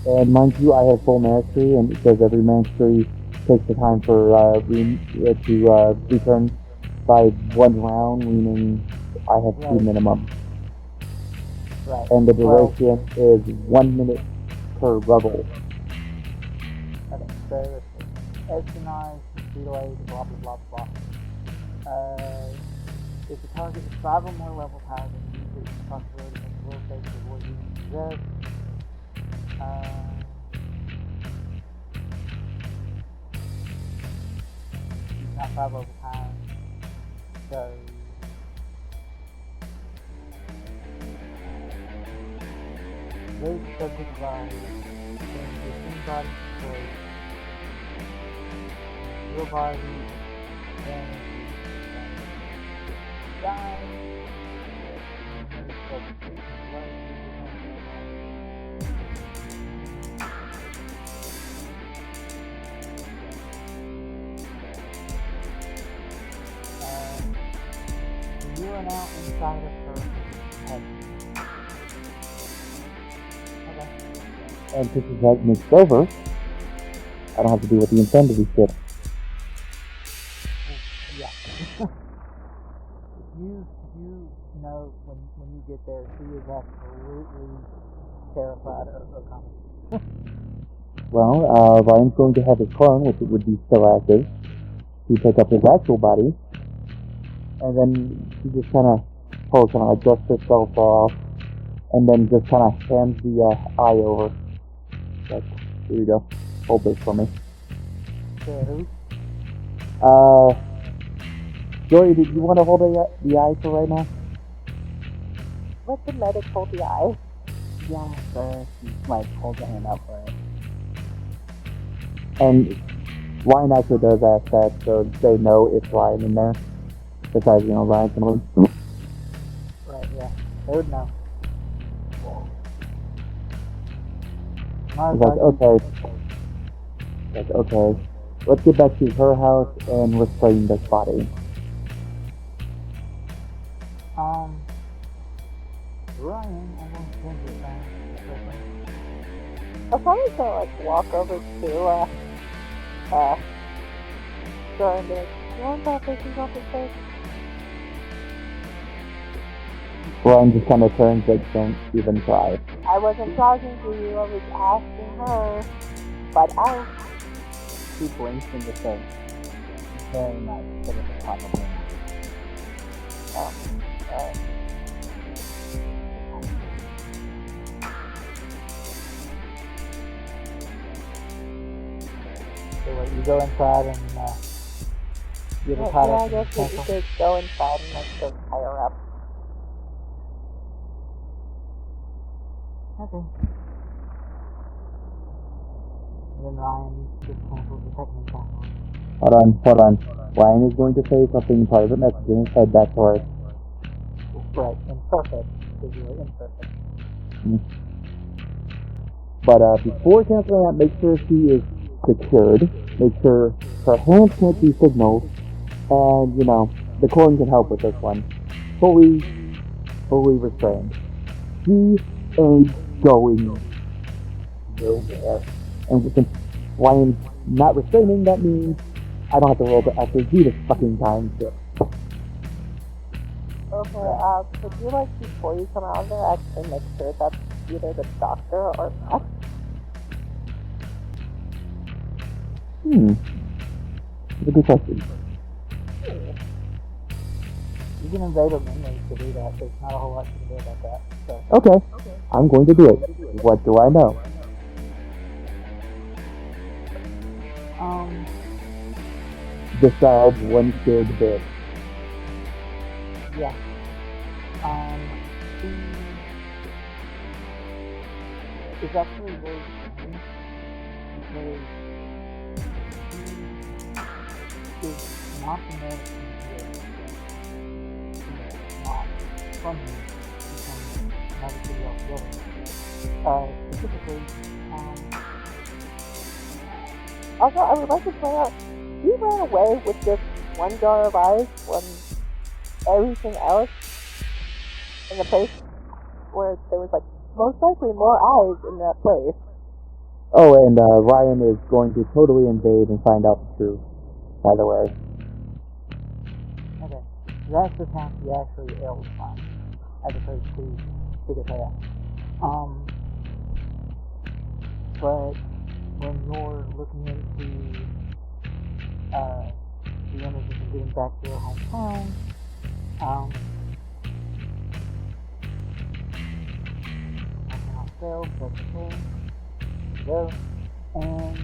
And mind you, I have full mastery, and it says every mastery takes the time for to return by 1 round, meaning I have 2 Right. minimum. Right. And the duration is 1 minute per level. Okay, so let's see. Ssknives, mosquito eggs, blah blah blah blah. If the target is 5 or more levels higher than you, there's a possibility that the will save to avoid using possess. He's not 5 levels higher, so raise the subject by saying the body destroyed. Your body damage die. You are now inside of her head. Okay. And since his head makes over, I don't have to deal with the insanity shit. Yeah. you know when you get there, she is absolutely terrified of Okami. Well, Ryan's going to have his clone, which would be still active, to pick up his actual body, and then he just kind of dusts herself off, and then just kind of hands the eye over. Like, here you go. Hold this for me. So, Joey, did you want to hold the eye for right now? Let the medic hold the eye. Yeah, sir. Like, hold the hand out for it. And Ryan actually does ask that, so they know it's Ryan in there. Besides, Ryan can leave. right, yeah. They would know. He's like, okay. Let's get back to her house and restrain this body. Ryan, I'm going to change it now. I'm probably gonna like walk over to Door and be like, you want that faces off his face? Ryan just kind of turns, like, don't even try. I wasn't talking to you, I was asking her. But I She blinks and just says, very nice, but it's probably not. So wait, you go inside and get her yeah, tied I up. guess we should go inside and like go tie her up. Okay. And then Ryan just cancels the technique afterwards. Hold on. Ryan is going to say something in private message and head back to her. Right, imperfect, because you were imperfect. But before canceling that, make sure she is secured. Make sure her hands can't be signaled. And, the clone can help with this one. fully restrained. He ain't going nowhere. And since Ryan's not restraining, that means I don't have to roll to actually do this fucking time shit. Okay, could you, like, before you come out of there, actually make sure that's either the doctor or not? That's a good question. You can invade a memory to do that. There's not a whole lot you can do about that. So, Okay, I'm going to do it. What do I know? Besides one scared bit. yeah. It's actually very strange because he is not the medicine here. Not from here. He's from another city altogether. Specifically, Also, I would like to point out, he ran away with just one jar of ice when everything else in the place where there was, like, most likely more eyes in that place. Oh, and Ryan is going to totally invade and find out the truth, by the way. okay. That's the time he actually L's time, as opposed to Ssknives. But when you're looking into the images and getting back to your hometown, I cannot spell, but that's okay. There you go. And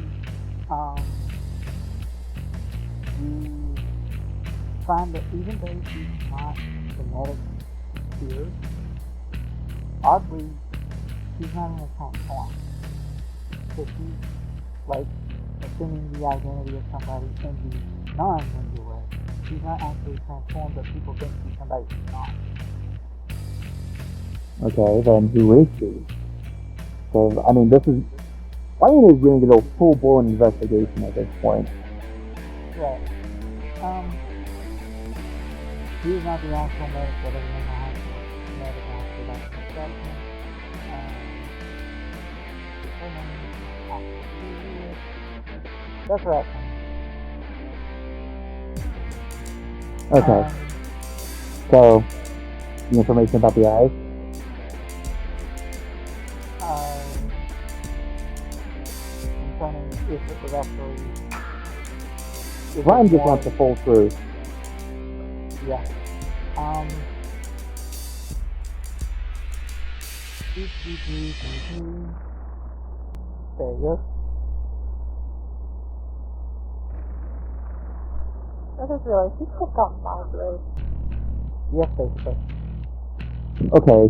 you find that even though he's not the medic here, oddly, he's not in his current form. So he's, like, assuming the identity of somebody in the non-ninja way. He's not actually transformed, but people think he's somebody who's not. Okay, then who is she? Because, I mean, Ryan is going to get a full-blown investigation at this point. Right. He is not the actual medic that everyone has medic after that construction. That's right. Okay, so, the information about the eyes? Concerning if it was actually... Ryan just wants the full truth. Yeah. There you go. I just realized he clicked on my grade. Yes, basically. Okay.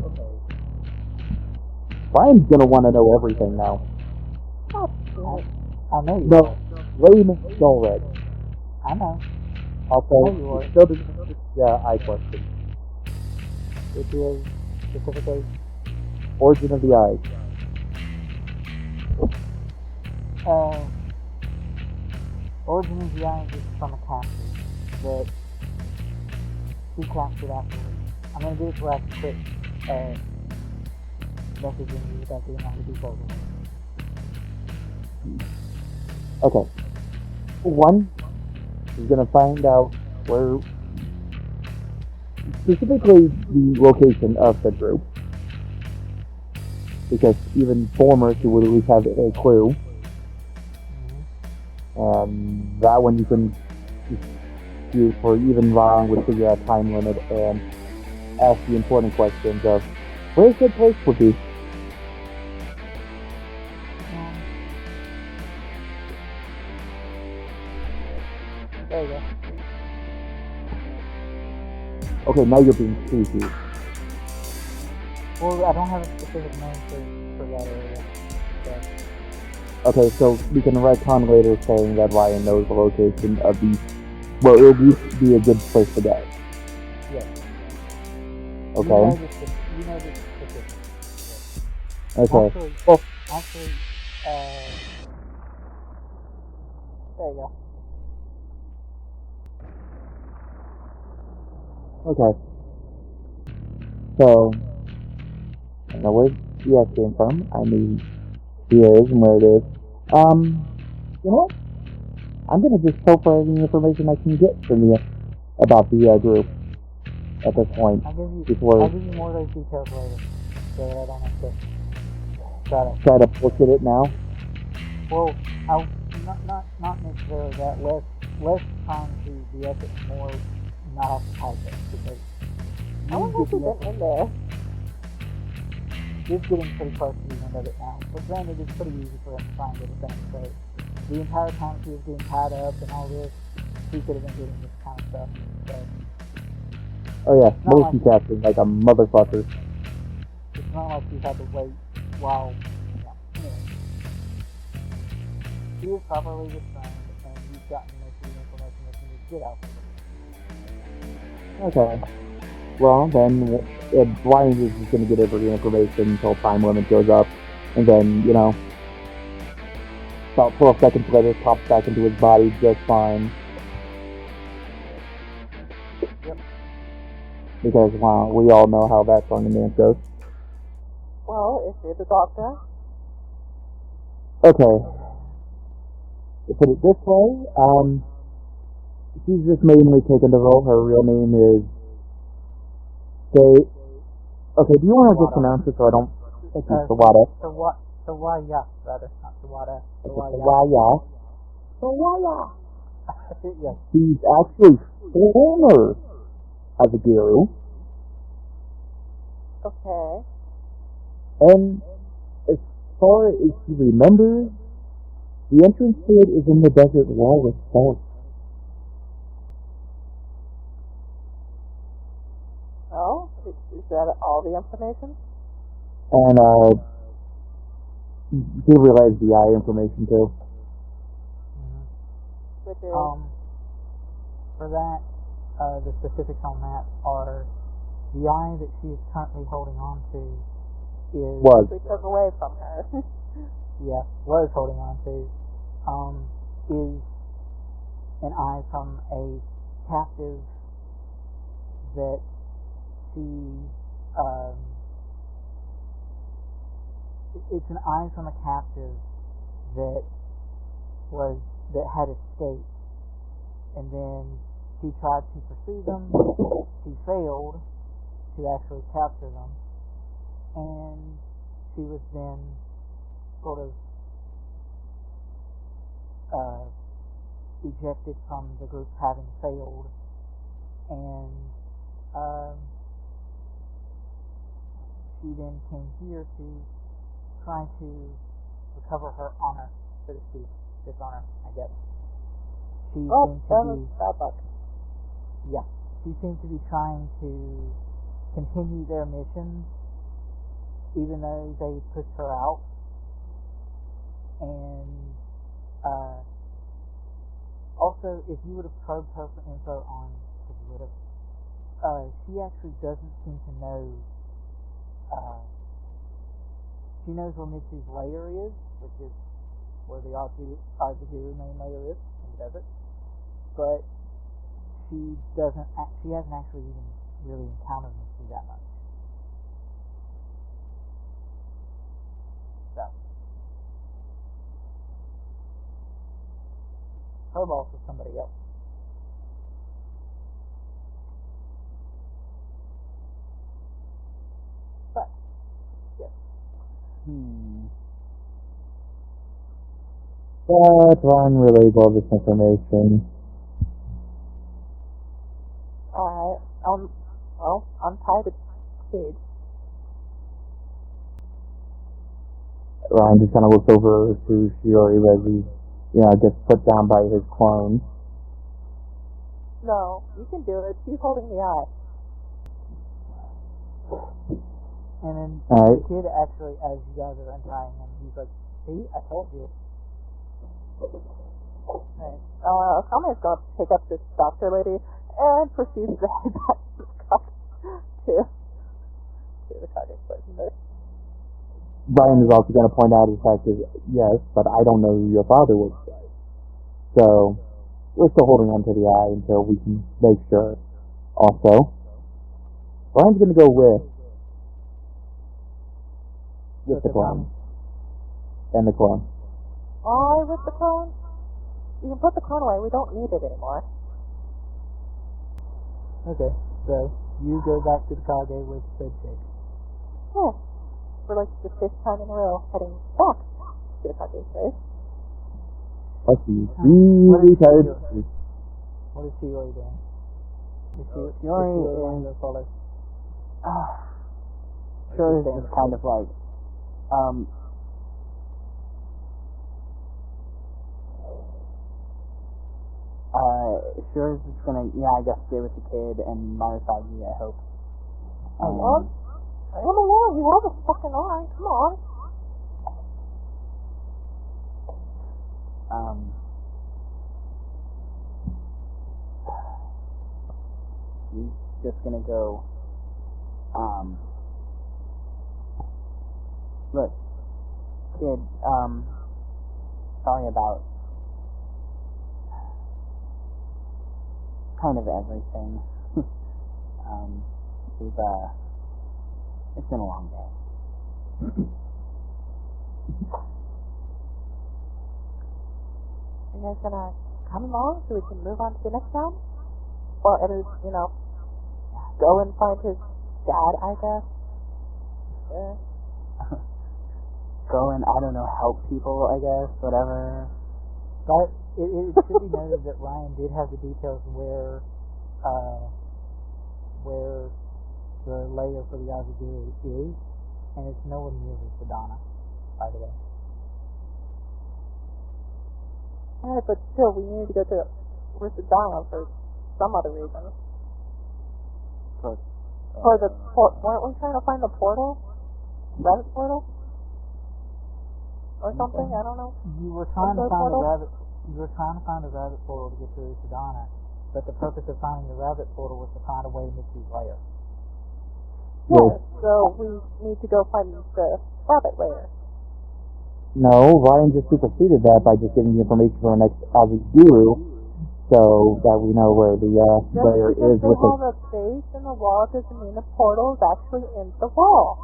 Ryan's going to want to know everything now. God damn it. I know you No, are. Lane Stolred. I know. Also, I know you are. still doesn't eye question. Which is specifically Origin of the eyes. Origin of the Island is from a capture that he captured afterwards. I'm going to do it for a quick messaging you without getting all the details of it. Okay. One, he's going to find out where, specifically the location of the group. Because even formers who would at least have a clue. And that one you can use for even wrong would figure out time limit and ask the important questions of where's the place would be. There you go. Okay, now you're being creepy. Well, I don't have a specific name for that area. So. Okay, so we can retcon later saying that Ryan knows the location of the... Well, it'll be a good place to go. Yes. Okay? You know the specifics. Okay. Actually, there you go. Okay. So, I don't know where the S came from. I mean, here it is and where it is. You know what? I'm gonna just hope for any information I can get from you about the group at this point. I'll give you Before more of those details later, so that I don't have to try to bullshit it now. Well, I'll not necessarily that. Less trying to BS it, more not have to type it, because How long has he been in there? it's getting pretty close to the end of it now. But granted, it's pretty easy for him to find everything. So the entire time he was getting tied up and all this, he could have been getting this kind of stuff. So Oh yeah, not like- multitasking like a motherfucker. it's not like he's had to wait while, anyway. He is properly restrained, and you've gotten most of the information that you need to get out. Okay. Well, then, Brian is just going to get every information until time limit goes up. And then, about 12 seconds later, pops back into his body just fine. Yep. Because, wow, we all know how that song and dance goes. Well, if you're the doctor, Okay. To put it this way, she's just mainly taken the role. Her real name is Okay, do you want to just pronounce it so I don't think it's Sawada? Sawaya, rather, not Sawada. Sawaya. Sawaya. Yes. She's actually former of a guru. okay. And as far as you remember, the entrance to it is in the desert wall itself. Oh, is that all the information? And you realize the eye information too. Which is, For that, the specifics on that are the eye that she is currently holding on to is we took away from her. was holding on to is an eye from a captive that it's an eye from a captive that had escaped, and then she tried to pursue them. She failed to actually capture them, and she was then sort of ejected from the group, having failed, and she then came here to try to recover her honor, so to speak. Dishonor, I guess. She seemed to be, she seemed to be trying to continue their mission, even though they pushed her out. And also, if you would have probed her for info on, she actually doesn't seem to know. She knows where Mitsu's lair is, which is where the Azubu main lair is in the desert, but she hasn't actually even really encountered Mitsu that much. So, her boss is somebody else. But, yes. But Ron relayed all this information. Alright. Well, untie the cage. Ron just kind of looks over to Shiori as he, gets put down by his clone. No, you can do it. She's holding the eye. And then Alright. the kid actually, as you guys are untying him, he's like, see, I told you. Right. Kama's gonna pick up this doctor lady and proceeds to head back to the cardiac place. Brian is also going to point out the fact that, yes, but I don't know who your father was. So, we're still holding on to the eye until we can make sure. Also, Brian's going to go with with the clone. dummy? And the clone. Why with the clone? You can put the clone away. We don't need it anymore. Okay, so you go back to the Kage with said chick. Yeah. For like the 5th time in a row, heading back to the Kage's place. Let's see. Really tired. What is Shiori doing? Shiori one of is... the fellas? Shiori is just kind of like... Shiori's just gonna, I guess, stay with the kid and Marasagi, I hope. I don't know, you have a fucking eye, come on. He's just gonna go, look, kid, sorry about kind of everything. It's been a long day. You guys gonna come along so we can move on to the next town? Or at least, go and find his dad, I guess. Go and, I don't know, help people, I guess, whatever. But it should be noted that Ryan did have the details where the layer for the Azagiri is, and it's nowhere near the Sedana, by the way. Alright, but still, we need to go to Risadana for some other reason. For the weren't we trying to find the portal? Rabbit portal? Or something? I don't know. You were trying to find a rabbit. You were trying to find a rabbit portal to get to Risadana, but the purpose of finding the rabbit portal was to find a way to Mitsu's lair. Yeah, so we need to go find the rabbit lair. No, Ryan just superseded that by just giving the information for our next Azagiri, so that we know where the layer is Just because with they it. have a base in the wall doesn't mean the portal is actually in the wall.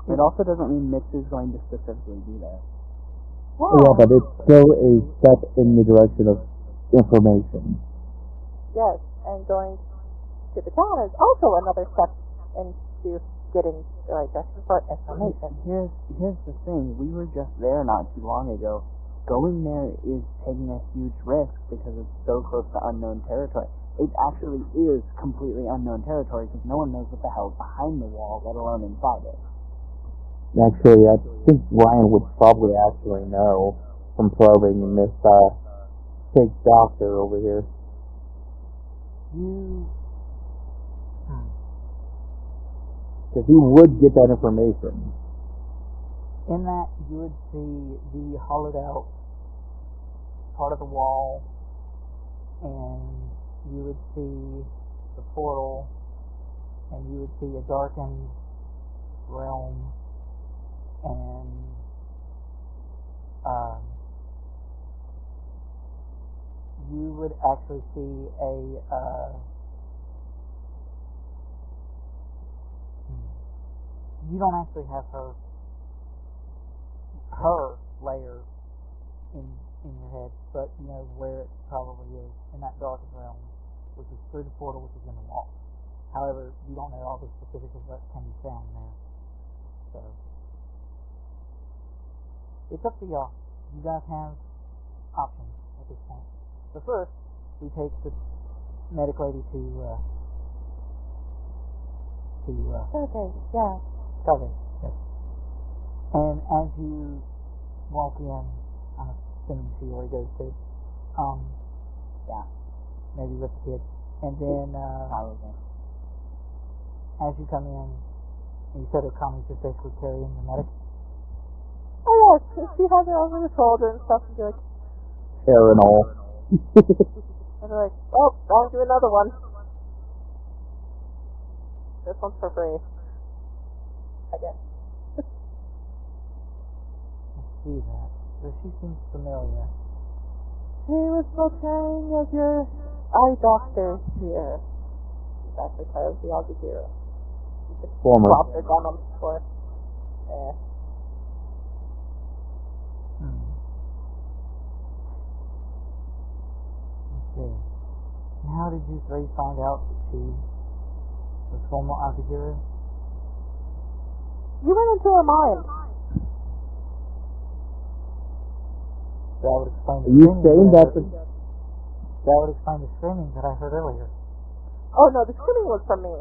It also doesn't mean Mitsu's going to specifically do that. Yeah, but it's still a step in the direction of information. Yes, and going to the town is also another step into getting the right direction for information. Here's the thing. We were just there not too long ago. Going there is taking a huge risk because it's so close to unknown territory. It actually is completely unknown territory because no one knows what the hell's behind the wall, let alone inside it. Actually, I think Ryan would probably actually know from probing in this fake doctor over here. Because he would get that information. In that, you would see the hollowed out part of the wall, and you would see the portal, and you would see a darkened realm, and you would actually see you don't actually have her layer in your head, but you know where it probably is, in that darkened realm, which is through the portal, which is in the wall. However, you don't know all the specifics of what can be found there. So it's up to y'all. You guys have options at this point. So first, we take the medic lady to Okay, yeah. cover. Yes. And as you walk in, I'm assuming Shiori goes to, maybe with the kid. And then, as you come in, you said her Kami's just basically carrying the medic. Oh yes, she has it over the shoulder and stuff, and you're like, Hair and all. and they're like, oh, I'll do another one. This one's for free, I guess. I see that. So she seems familiar. She was portraying as your eye doctor here. She's actually part of the Azagiri. She just Former. dropped her gun on the floor. Eh. Let's see. And how did you three find out that she was former Akagura? You went into her mind. That would explain the Are you screaming saying that I that? heard. That would explain the screaming that I heard earlier. Oh no, the screaming was from me.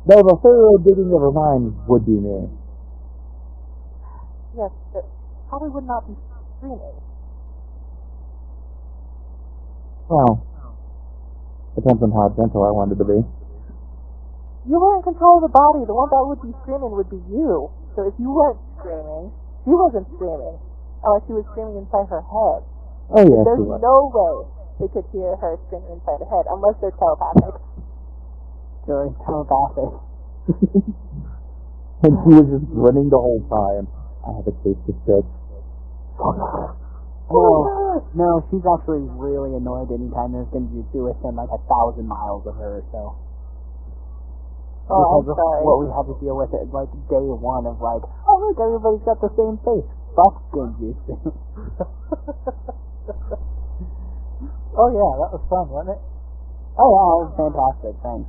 No, the thorough digging of her mind would be me. Yes, but probably would not be screaming. Well, depends on how gentle I wanted to be. You were in control of the body. The one that would be screaming would be you. So if you weren't screaming, she wasn't screaming. Unless she was screaming inside her head. Oh yes, There's she was. no way they could hear her screaming inside her head unless they're telepathic. Shiori, telepathic. And she was just grinning the whole time. I have a taste of sex. No, she's actually really annoyed anytime there's going to be within like 1,000 miles of her, so. Oh, I'm Because of sorry. what we had to deal with at like day one of like, oh look, everybody's got the same face. Fuck Genji. Oh yeah, that was fun, wasn't it? Oh yeah, that was fantastic, thanks.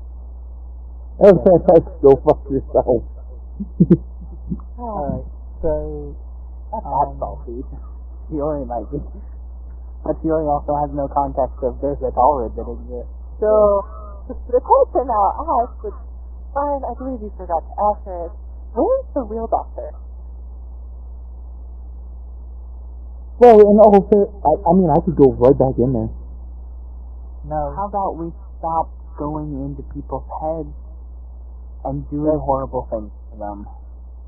That was fantastic. Go fuck yourself. Alright, so That's salty. Shiori might be. But Shiori also has no context of there's a tolerance that exists. So, the question now asked, which Brian, I believe you forgot to ask her, is, where's the real doctor? Well, in all fair, I mean, I could go right back in there. no. How about we stop going into people's heads and doing horrible things to them?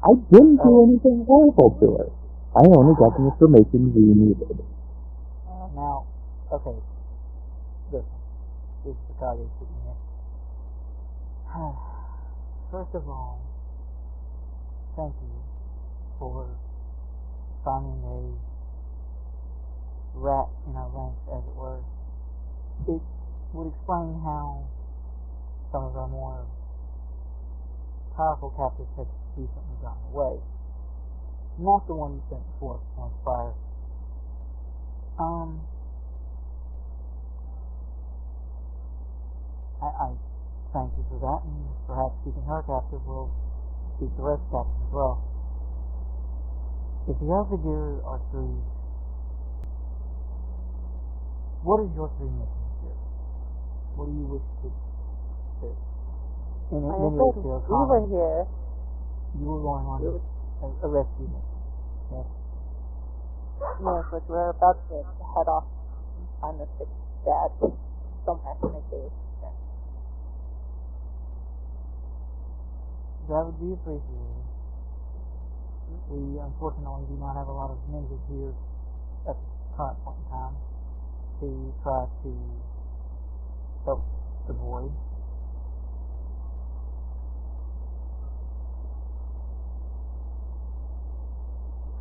I didn't do anything horrible to her. I only got the information we needed. Now, okay. Listen, this is Takagi sitting here. First of all, thank you for finding a rat in our ranks, as it were. It would explain how some of our more powerful captives have recently gotten away. Not the one you sent before on fire. I thank you for that, and perhaps keeping her captive will keep the rest captive as well. If the Elsegear are through, what is your three missions here? What do you wish to do? And I many said, of still we were here. You were going on a rescue mission. Yes. Yes, but we're about to head off and find the sick dad somewhere in the cave. That would be appreciated. We unfortunately do not have a lot of ninjas here at the current point in time to try to help the void.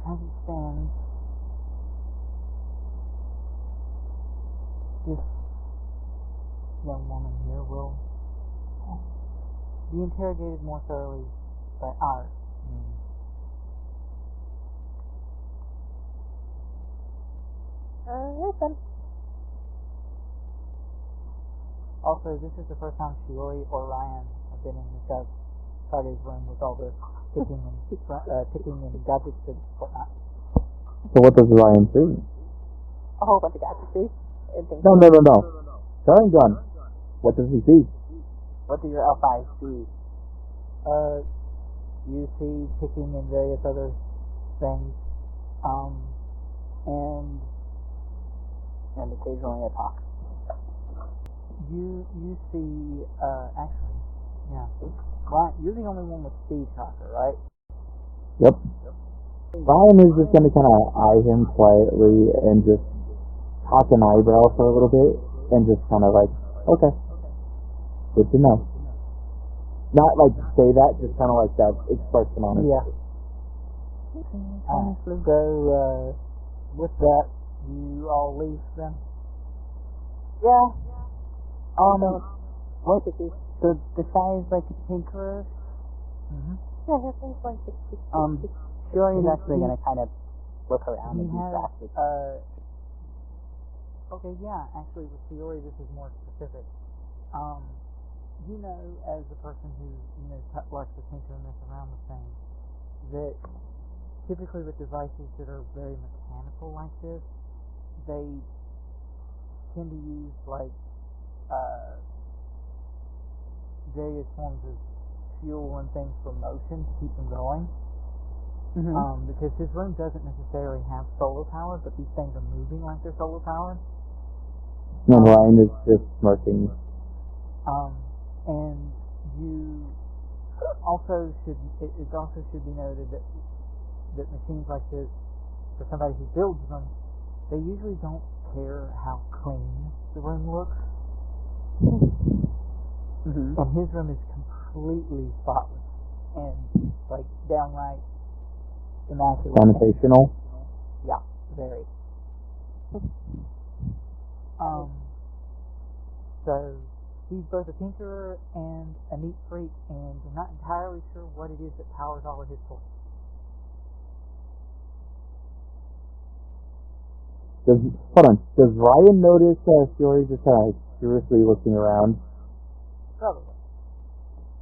As it stands, this young woman here will be interrogated more thoroughly by our means. Listen. Also, this is the first time Shiori or Ryan have been in the Kage's room with all the ticking and gadgets and whatnot. So what does Ryan see? A whole bunch of gadgets, see? And things. No. Turn gun. What does he see? What do your elf eyes see? You see ticking and various other things, And occasionally a talk. you see, actually, yeah. Ryan, you're the only one with speed tracker, right? Yep. Ryan is just gonna kind of eye him quietly and just cock an eyebrow for a little bit and just kind of like, okay, good to know. Not like say that, just kind of like that expression on it. Yeah. So, with that, you all leave then? Yeah. What? So the guy is like a tinkerer, Yeah, his name's like 60. Shiori's He- actually he- gonna kind of look around He and be has, drastic. okay, yeah, actually with Shiori this is more specific. You know, as a person who, likes to tinker and mess around with things, that typically with devices that are very mechanical like this, they tend to use, like, various forms of fuel and things for motion to keep them going. Because his room doesn't necessarily have solar power, but these things are moving like they're solar powered. And Ryan is just smirking. And you also it also should be noted that machines like this, for somebody who builds them, they usually don't care how clean the room looks. And his room is completely spotless and like downright immaculate. Sanitational. Yeah, very. So he's both a tinkerer and a neat freak, and I'm not entirely sure what it is that powers all of his toys. Does Ryan notice Shiori just kind of curiously looking around? Probably.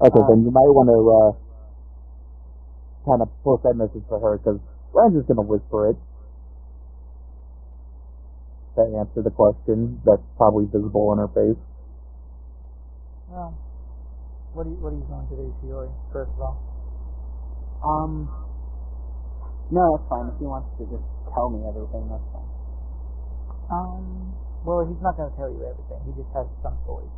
Okay, then you might want to kind of post that message for her, because Ryan's just going to whisper it to answer the question that's probably visible on her face. Well, what are you going to do, Shiori? First of all, no, that's fine. If he wants to just tell me everything, that's fine. well, he's not going to tell you everything. He just has some stories.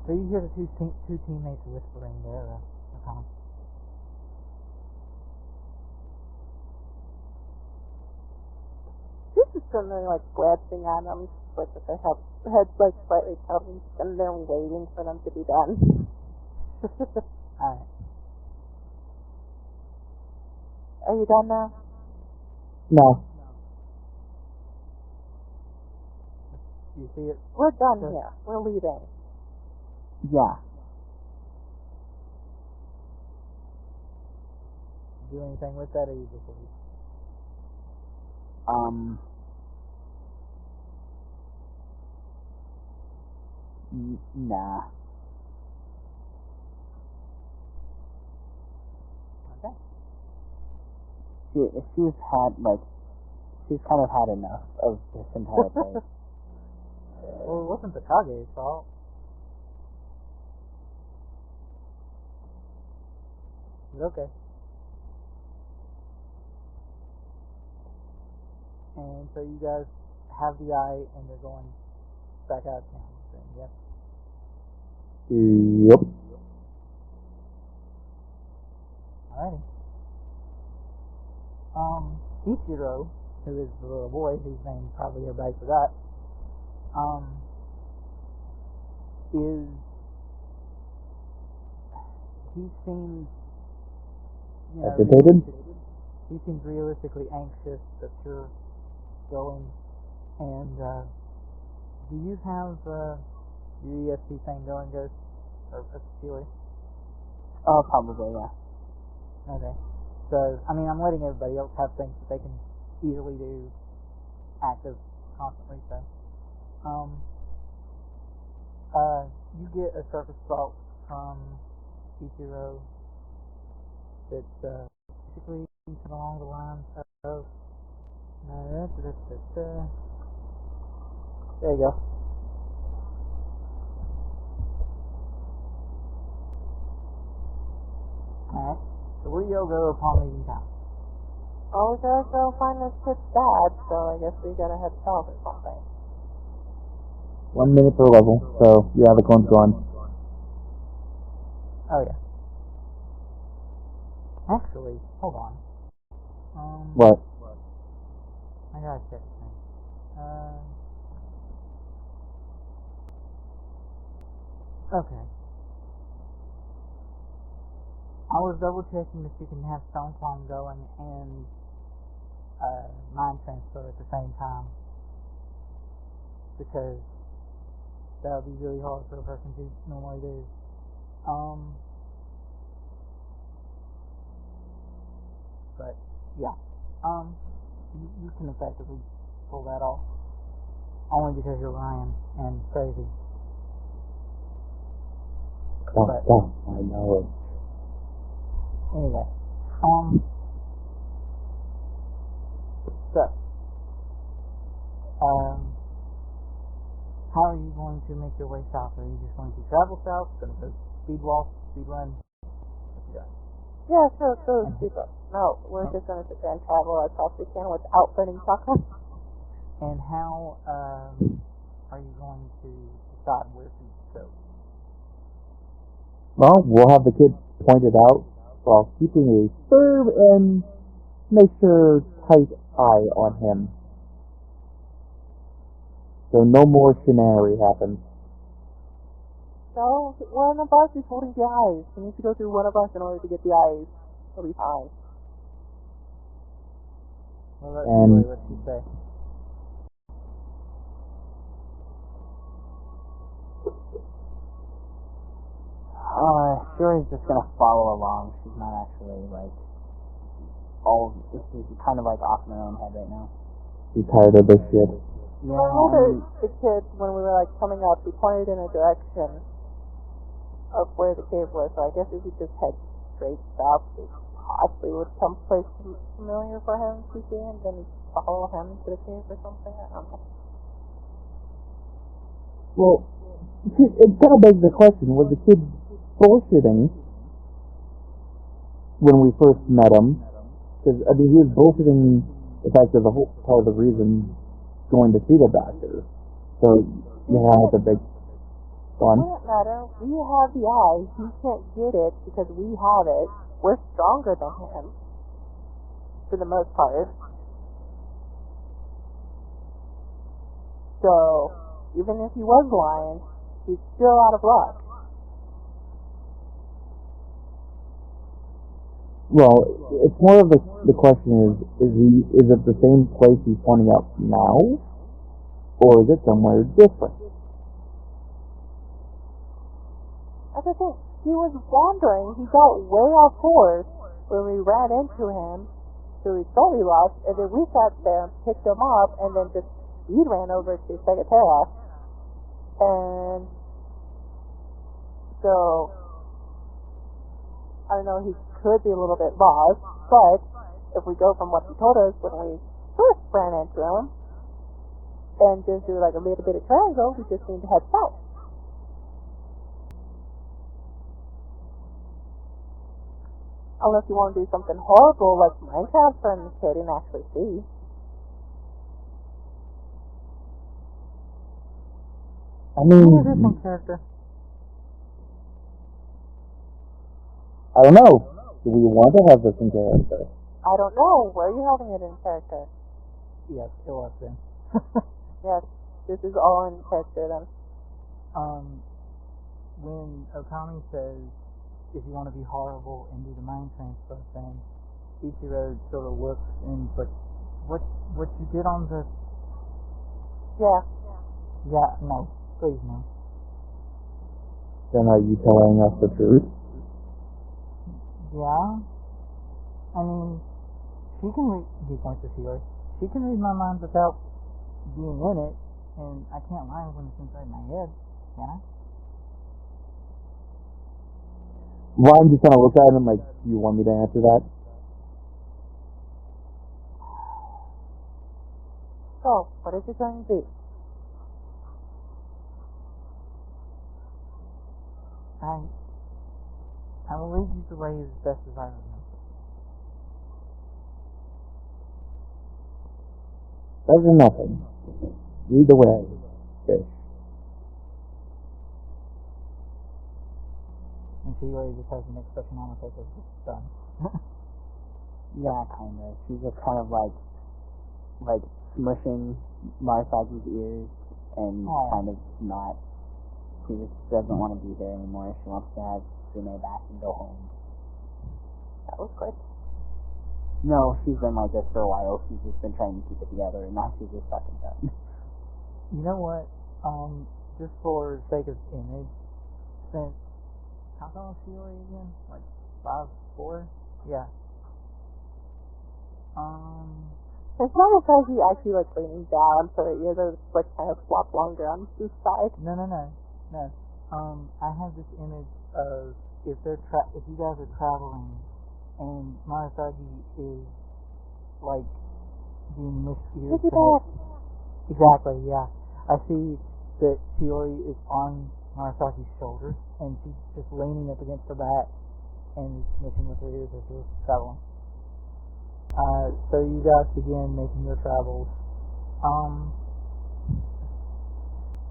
So you hear the two teammates whispering their accounts. This is suddenly like glancing at them, with their heads like slightly tilted, and they're waiting for them to be done. Alright. Are you done now? No. You see it? We're done Sure. here. We're leaving. Yeah. Do anything with that, or you just leave? Nah. Okay. She's kind of had enough of this entire thing. Well, it wasn't the Kage's fault. But okay. And so you guys have the eye, and they're going back out of town. Yep. Yep. Alrighty. Ichiro, who is the little boy whose name probably everybody forgot, he seems, Agitated? he seems realistically anxious that you're going. And do you have your ESP thing going, Ghost? Or Shiori? Oh, probably, yeah. Okay. So, I mean, I'm letting everybody else have things that they can easily do active constantly, so. You get a surface assault from Ichiro that's basically along the lines of there you go. Alright. So where do you go upon leaving town? Oh, we gotta go find this kid's dad, so I guess we gotta head south or something. 1 minute per level, so yeah, the cone's gone. Oh yeah. Actually, hold on. What? I gotta check the thing. Okay. I was double checking that you can have Stone Palm going and mind transfer at the same time, because that would be really hard for a person to normally do. But yeah, you can effectively pull that off. Only because you're Ryan and crazy. Oh, But God, I know it. anyway, so, how are you going to make your way south? Are you just going to travel south? Going to go speed walk, speed run? Yeah, sure, so stupid. No, we're just gonna sit there and travel as fast as we can without burning chocolate. And how are you going to decide where to go? Well, we'll have the kid pointed out while keeping a firm and make sure tight eye on him. So no more scenario happens. So, one of us is holding the eyes. We need to go through one of us in order to get the eyes. It'll be fine. Well, let's And- see what you say. Shiori's just gonna follow along. She's not actually, like, she's kind of, like, off in her own head right now. She's tired of this shit. Yeah, I know the kid, when we were, like, coming up, he pointed in a direction of where the cave was, so I guess if we just head straight south, it possibly would come place familiar for him to see, and then follow him to the cave or something. I don't know. Well, it kind of begs the question, was the kid bullshitting when we first met him? Because, I mean, he was bullshitting the fact that the whole part of the reason going to see the doctor. So, you know, that's a big one. It doesn't matter. We have the eye. He can't get it because we have it. We're stronger than him, for the most part. So, even if he was lying, he's still out of luck. Well, it's more of the question is it the same place he's pointing out now? Or is it somewhere different? That's the thing. He was wandering. He got way off course when we ran into him. So we thought we lost, and then we sat there and picked him up, and then just he ran over to Secretera. And so, I don't know, he could be a little bit lost, but if we go from what he told us when we first ran into him, and just do like a little bit of triangle, we just need to head south. Unless you want to do something horrible like mind transfer and the kid and actually see. I mean, Who's a different character? I don't know. Do we want to have this in character? I don't know. Where are you having it in character? Yes, it was then. Yes, this is all in character then. When Okami says, if you want to be horrible and do the mind transfer thing, Ichiro sort of looks and he's like, what you did on the... Yeah. Yeah, no, please no. Then are you telling us the truth? Yeah? I mean, she can read... He points to Shiori. She can read my mind without being in it, and I can't lie when it's inside my head, can I? Ryan just kind of looked at him like, do you want me to answer that? So, what is it going to be? I will lead you the way as best as I remember. Better than nothing. Lead the way. Fish. And Shiori just has an expression on her face of just done. Yeah, kind of. She's just kind of like smushing Marsagi's ears and kind of not. She just doesn't want to be there anymore. She wants to have Sune back and go home. That was quick. No, she's been like this for a while. She's just been trying to keep it together, and now she's just fucking done. You know what? just for the sake of image, since how tall is Shiori again? Like 5'4"? Yeah. It's not because he actually like leaning down, so your ears are like kind of flop longer on his side. No. I have this image of if you guys are traveling and Marasagi is like being misused. Exactly, yeah. I see that Shiori is on Marasaki's shoulders and she's just leaning up against her back and missing with her ears as they're traveling. So you guys begin making your travels.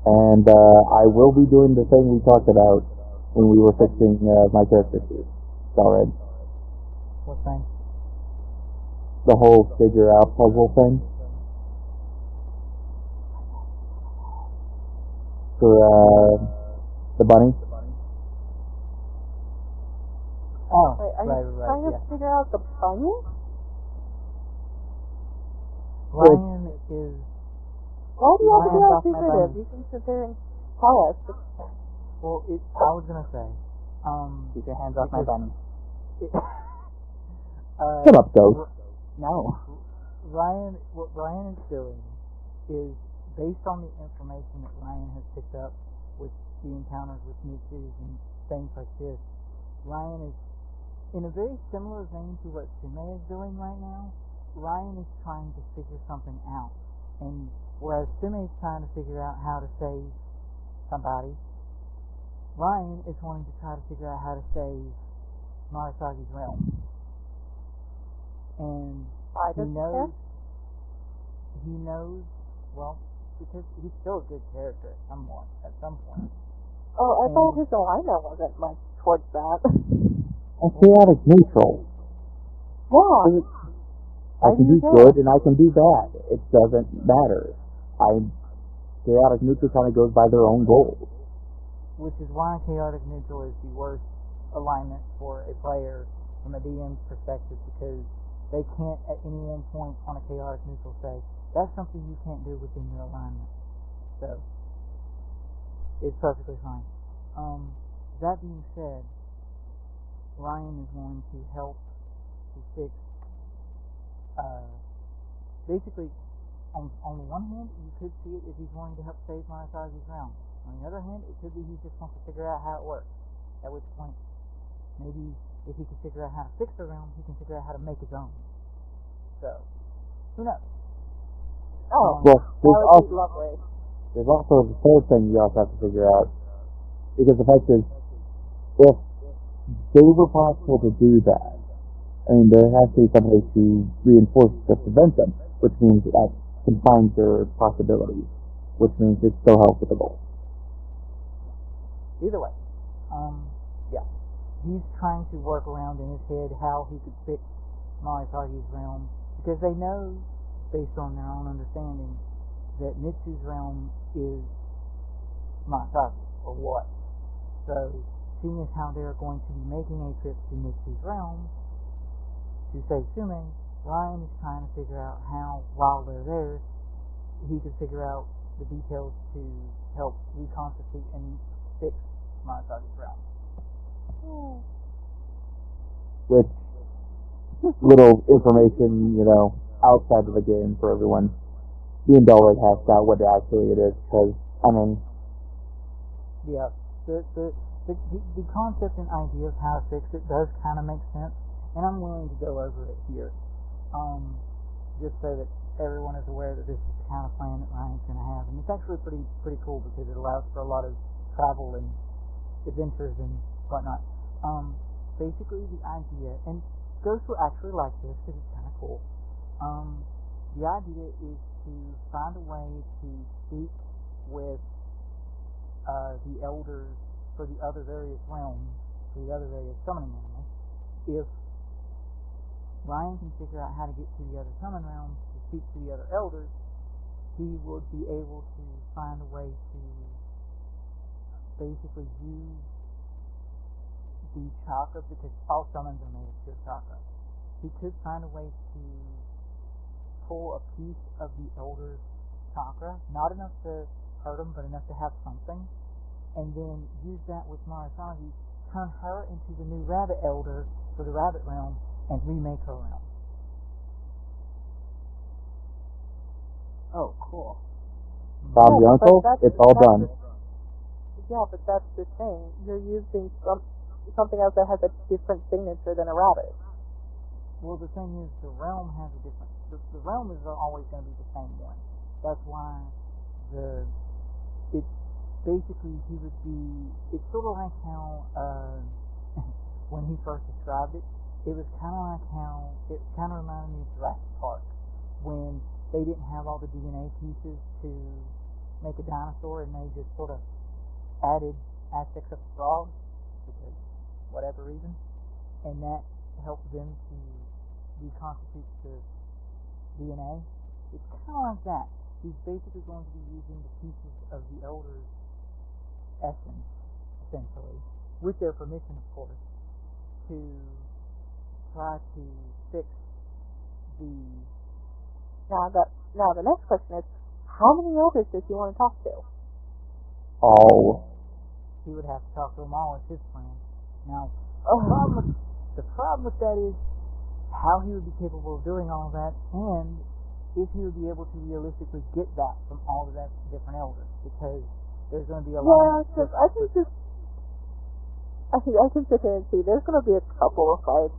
And I will be doing the thing we talked about when we were fixing my character sheet. Alright. What thing? The whole figure out puzzle thing. For the bunny. Oh, Wait, are right, you right, trying to yeah. figure out the bunny? Ryan is... Why do you have to be all Ryan's off my secretive? bunny. You can sit there and tell us. Well, I was gonna say, Keep your hands off my bunny. Shut up, Ghost. No. What Ryan is doing is based on the information that Ryan has picked up with the encounters with Mitsus and things like this. Ryan is in a very similar vein to what Sume is doing right now. Ryan is trying to figure something out, and whereas Sume is trying to figure out how to save somebody, Ryan is wanting to try to figure out how to save Marasagi's realm. And he knows, well, because he's still a good character at some point. Oh, I thought his alignment wasn't much towards that. I'm chaotic neutral. Yeah. I can do good and I can do bad. It doesn't matter. Chaotic neutral kind of goes by their own goals. Which is why chaotic neutral is the worst alignment for a player from a DM's perspective, because they can't at any one point on a chaotic neutral say, that's something you can't do within your alignment. So, it's perfectly fine. That being said, Ryan is going to help to fix, basically, on the one hand, you could see it if he's wanting to help save Marasagi's realm. On the other hand, it could be he just wants to figure out how it works. At which point, maybe if he can figure out how to fix the realm, he can figure out how to make his own. So, who knows? Oh, well, that would be lovely. There's also the third thing you also have to figure out, because the fact is, if they were possible to do that, I mean, there has to be somebody to reinforce to prevent them, which means that confines their possibilities, which means it still helps with the goal. Either way, yeah. He's trying to work around in his head how he could fix Marasagi's realm, because they know, based on their own understanding, that Mitsu's realm is Marasagi, or what. So, seeing as how they're going to be making a trip to Mitsu's realm to save Sume, Ryan is trying to figure out how, while they're there, he can figure out the details to help reconstitute and fix Marasagi's realm. With little information, outside of the game for everyone, being always hashed out what actually it is, because, I mean... Yeah, the concept and idea of how to fix it does kind of make sense, and I'm willing to go over it here. Just so that everyone is aware that this is the kind of plan that Ryan's going to have, and it's actually pretty cool because it allows for a lot of travel and adventures and whatnot. Basically the idea, and Ghost will actually like this because it's kind of cool. The idea is to find a way to speak with the elders for the other various realms, for the other various summoning animals. If Ryan can figure out how to get to the other summon realms to speak to the other elders, he would be able to find a way to basically use the chakra, because all summons are made of pure chakra. He could find a way to pull a piece of the elder's chakra, not enough to hurt him, but enough to have something. And then use that with Marasagi, turn her into the new rabbit elder for the rabbit realm, and remake her realm. Oh, cool. Found your uncle, it's all done. Yeah, but that's the thing. You're using something else that has a different signature than a rabbit. Well, the thing is, the realm has a different... The realm is always going to be the same one. That's why it's basically, he would be... It's sort of like how, when he first described it, it was kind of like how... It kind of reminded me of Jurassic Park, when they didn't have all the DNA pieces to make a dinosaur, and they just sort of added aspects of frogs, because whatever reason, and that helped them to reconstitute the DNA. It's kind of like that. He's basically going to be using the pieces of the Elder's essence, essentially, with their permission, of course, to try to fix the... Now the next question is, how many Elders does he want to talk to? Oh. He would have to talk to them all as his plan. Now, Oh. the problem with that is how he would be capable of doing all of that, and if he would be able to realistically get that from all of that different elders, because there's going to be a lot. Yeah, because I can sit here and see there's going to be a couple of fights.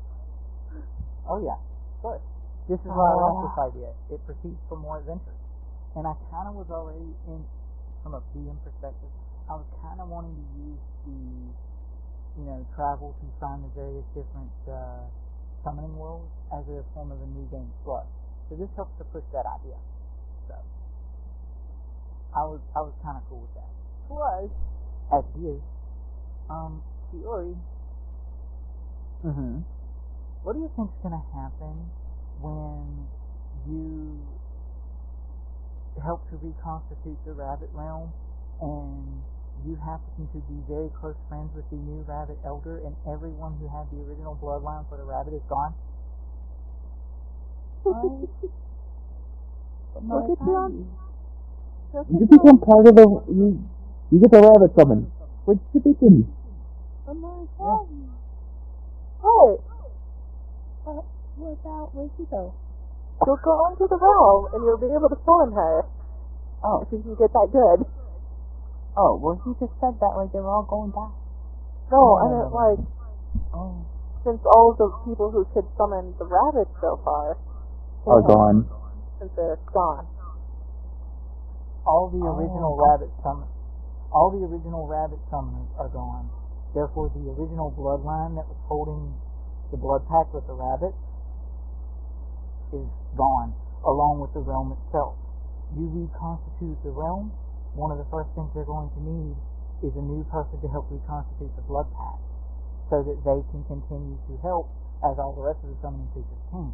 Oh yeah, of course. This is why I like this idea. It proceeds for more adventures, and I kind of was already in, from a BM perspective, I was kind of wanting to use the, travel to find the various different summoning worlds as a form of a new game slot. So this helps to push that idea. So I was kind of cool with that. Plus, as he is, Shiori, what do you think's gonna happen when you help to reconstitute the rabbit realm, and you happen to be very close friends with the new rabbit elder, and everyone who had the original bloodline for the rabbit is gone? Look at you. You become part of the... You get the rabbit summon. What's the bitchin'? Oh my god. Hey. Where'd she go? She'll go onto the realm, and you'll be able to summon her. Oh. If you can get that good. Oh, well, he just said that like they were all going back. No, I meant like, Oh. since all of the people who could summon the rabbits so far Are gone. since they're gone. All the original rabbit summoners are gone. Therefore, the original bloodline that was holding the blood pact with the rabbits is gone, along with the realm itself. You reconstitute the realm, one of the first things they're going to need is a new person to help reconstitute the blood pact, so that they can continue to help as all the rest of the summoning creatures can.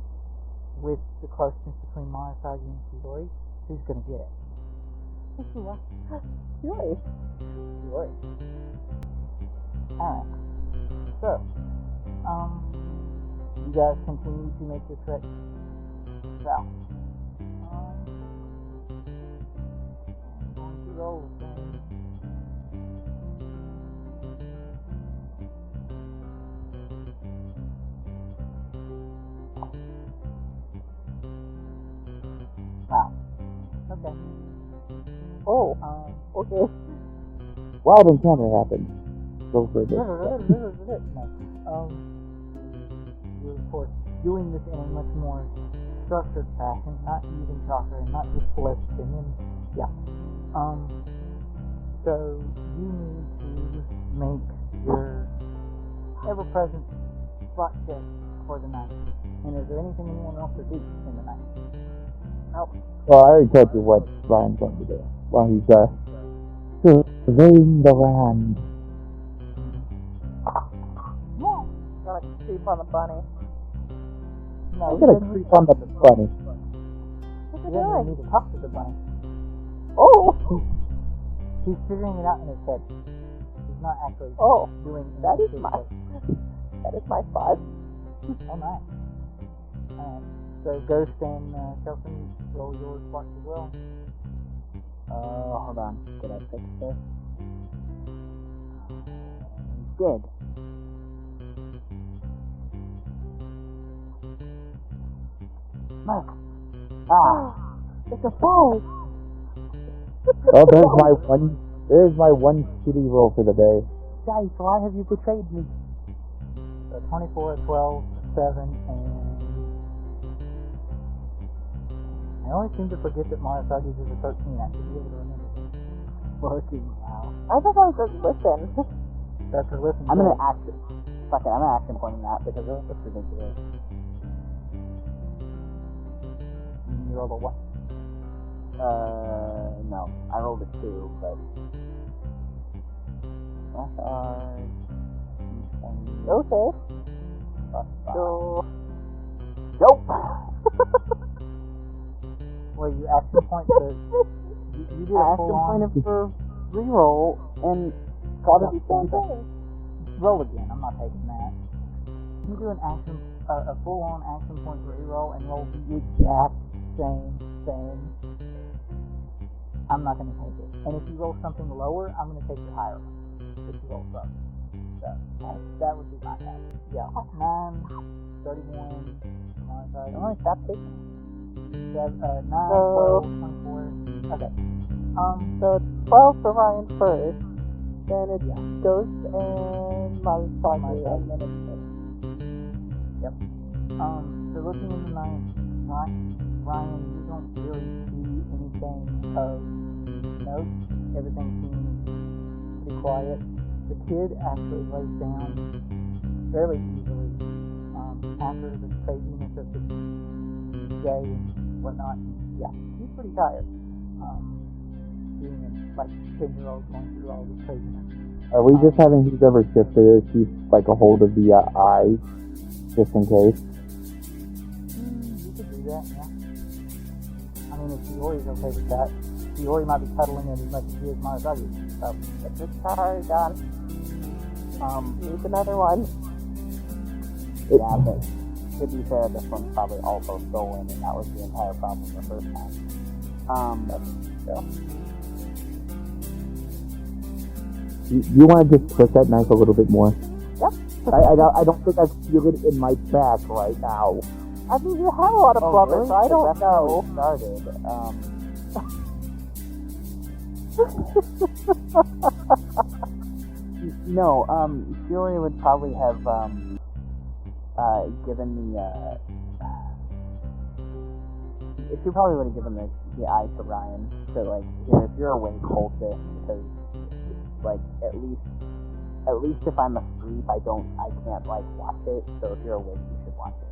With the closeness between Marasagi and Shiori, who's going to get it? Really? Shiori. Alright. So, you guys continue to make your trek south. I'm going to roll the thing. Wow. Okay. Oh. Okay. Wild encounter happened. Go for this. No. You're, of course, doing this in a much more structured fashion, not using chakra and not just blessing and yeah. So you need to make your ever-present spot check for the night. And is there anything anyone wants to do in the night? Nope. Well, I already told you what Ryan's going to do while he's surveying the land. Yeah. Gonna creep on the bunny. No, I'm gonna creep on the bunny. What's He it doesn't doing? need to talk to the bunny. Oh! He's figuring it out in his head. He's not actually Oh, doing that is anything. that is my spot. Oh, nice. Alright. So Ghost and Kelson, roll your spots as well. Hold on. Did I fix this? Did. Mark. It's a 5. Oh, there's my one shitty roll for the day. Dice, why have you betrayed me? So 24, 12, 7, and... I always seem to forget that Marasagi's is a 13. I should be able to remember that. 14, wow. I thought I was just listen. That's her listen. I'm gonna action. Fuck it, I'm gonna action pointing that because it's ridiculous. You rolled a 1. No. I rolled a 2, but... Okay. So... Nope! Well, you action point to... You did a Action full-on... point for reroll, and probably the same thing. Roll again. I'm not taking that. You do an action, a full-on action point reroll and roll the exact same thing. I'm not going to take it. And if you roll something lower, I'm going to take the higher one. If you roll something. So, that would be my action. Yeah. 9, 31, Oh, stop taking. 9, 12, 24. Okay. So 12 for Ryan first. Then it's Ghost and Marasagi, and then it's me. Yep. So looking in the night, Ryan, you don't really see anything of note. Everything seems pretty quiet. The kid actually lays down fairly easily after the craziness of the day and whatnot. Yeah, he's pretty tired. Being a 10-year-old going through all this craziness. Are we just having whoever shifted keep like a hold of the eye, just in case? You could do that, yeah. I mean, if Shiori's okay with that, Shiori might be cuddling it as much as he is Marasagi. So, Get this card done. Use another one. Yeah, but to be fair, this one's probably also stolen, and that was the entire problem the first time. So. You want to just push that knife a little bit more? Yep. I don't think I feel it in my back right now. I mean, you have a lot of blubber, so I don't know. Started. No, Shiori would probably have given the she probably would have given the eye to Ryan. So like, here, if you're awake, hold this, because like at least if I'm asleep, I can't like watch it. So if you're awake, you should watch it.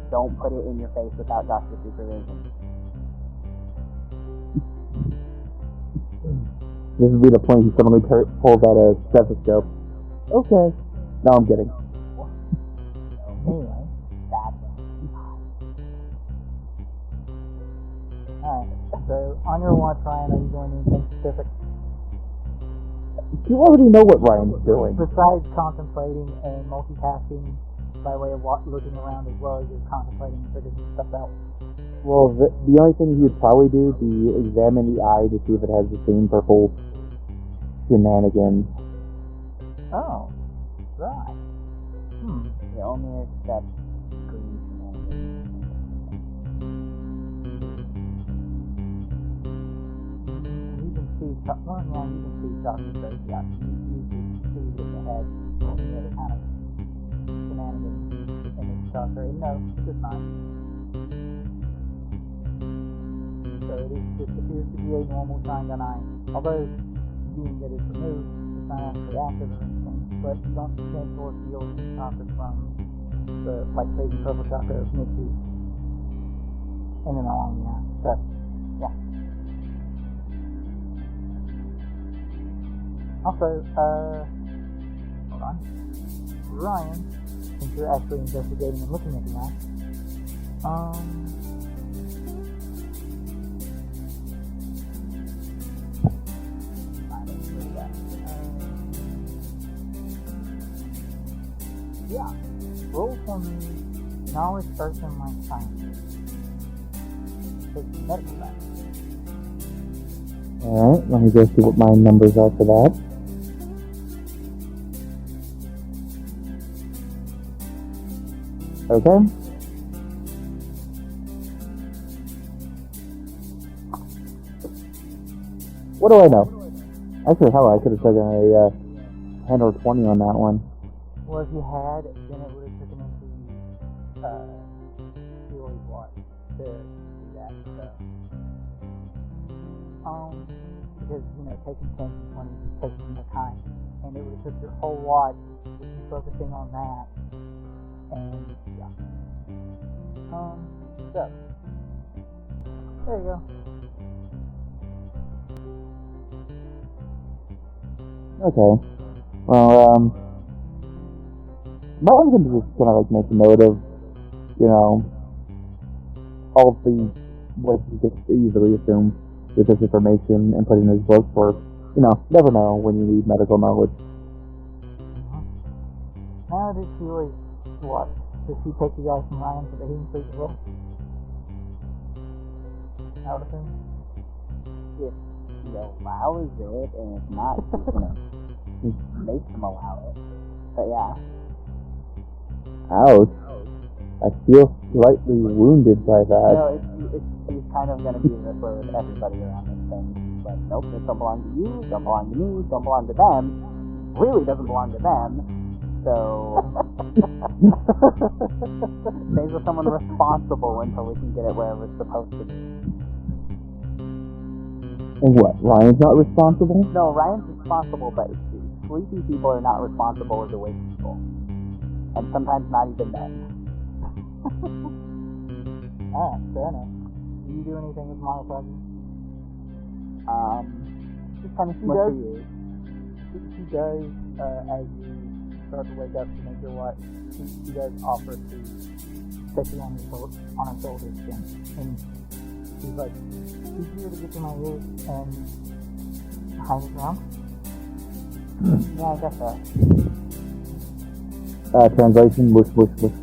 Don't put it in your face without doctor supervision. This would be the point he suddenly pulls out a stethoscope. Okay. No, I'm kidding. anyway. Bad. Alright, so on your watch, Ryan, are you doing anything specific? You already know what Ryan's doing. Besides contemplating and multitasking by way of looking around as well as you're contemplating and figuring stuff out. Well, the only thing he would probably do would be examine the eye to see if it has the same purple shenanigans. Oh, right. The only except green shenanigans. You can see, well, yeah, you can see Dr. Tracy. Yeah, you can see that it has any other kind of shenanigans in its doctor. No, it's just not. So it just appears to be a normal Sharingan eye. Although, being that it's removed, it's not actually active or anything. But you don't sense or feel any chakra from the crazy purple chakra of Mitsu in and along the eye. So, yeah. Also, hold on. Ryan, since you're actually investigating and looking at the eye, yeah, roll for me knowledge, earth, and life sciences. his medical back. Alright, let me go see what my numbers are for that. Okay. What do I know? Actually, hell, I could have taken a 10 or 20 on that one. Well, if you had, then it would have taken into Shiori's watch to do that. So, because taking 10 and 20 is taking more time, and it would have took your whole watch with you focusing on that. And yeah. So there you go. Okay. Well, I'm going to just kind of like make a note of, all of the what you could easily assume with this information and put in his book for, never know when you need medical knowledge. How did Shiori watch? Did she take you guys from Ryan so that he can sleep as well? I would assume. If he allows it, and if not, he's gonna make him allow it. But yeah. Ouch. I feel slightly wounded by that. He's kind of gonna be this way with everybody around this thing. Like, nope, this don't belong to you, don't belong to me, don't belong to them. Really doesn't belong to them. So, stays with someone responsible until we can get it wherever it's supposed to be. And what? Ryan's not responsible? No, Ryan's responsible, but sleepy people are not responsible as awake people. And sometimes not even then. Fair enough. Do you do anything with monocycling? Just kind of She smush does. your ears. She does, as you start to wake up to make your watch, she does offer to set you on her shoulders again. And she's like, easier to get to my ears and hide it around. Yeah, I guess so. Translation, whoosh, whoosh, whoosh.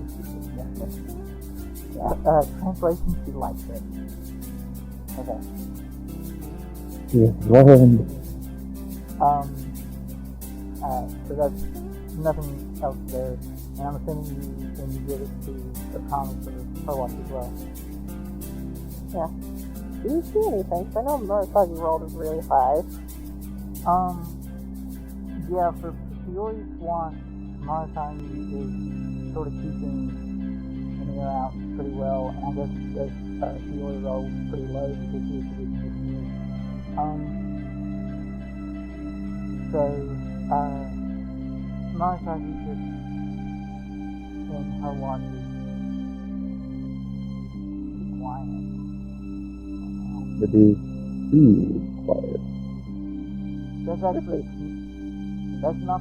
Translation, she likes it. Okay. Yes, learned. So that's nothing else there. And I'm assuming when you give it to the comics for her watch as well. Yeah. Do you see anything? I know Murasagi rolled is really high. Yeah, for Shiori's watch, Murasagi is sort of keeping an ear out pretty well, and I guess Shiori rolled pretty low because she was producing this news. So, Murasagi just in her watch is pretty quiet. To be too quiet. That's actually that's not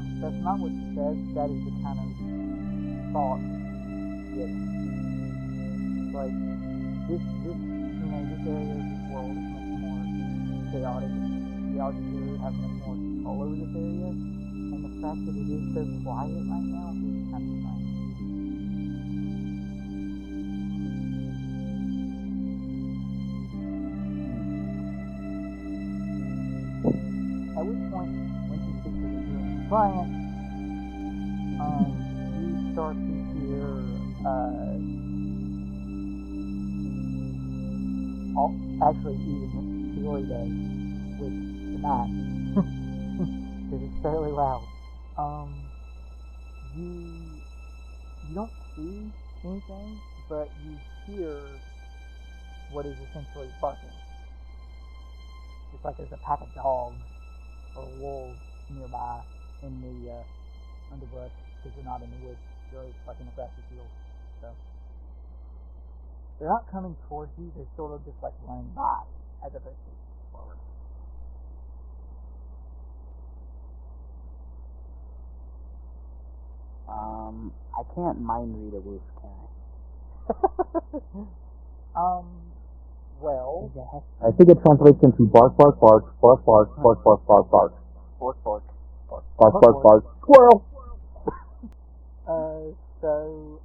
what she says. That is the kind of thought that like this area of this world is much more chaotic. The Algiers have much more control over this area, and the fact that it is so quiet right now is kind of strange. At which point, when she speaks to the human client, you start to hear actually even Shiori does with the knife, because it's fairly loud. You don't see anything, but you hear what is essentially barking. It's like there's a pack of dogs or wolves nearby in the underbrush, because you're not in the woods, you're like in a grassy field. So they're not coming towards you, they're sort of just like running by as opposed to forward. I can't mind read a wolf, can I? Well, I think it translates into bark, bark, bark, bark, bark, bark, bark, bark, bark. Fork, fork. Bark, bark, bark. Squirrel! so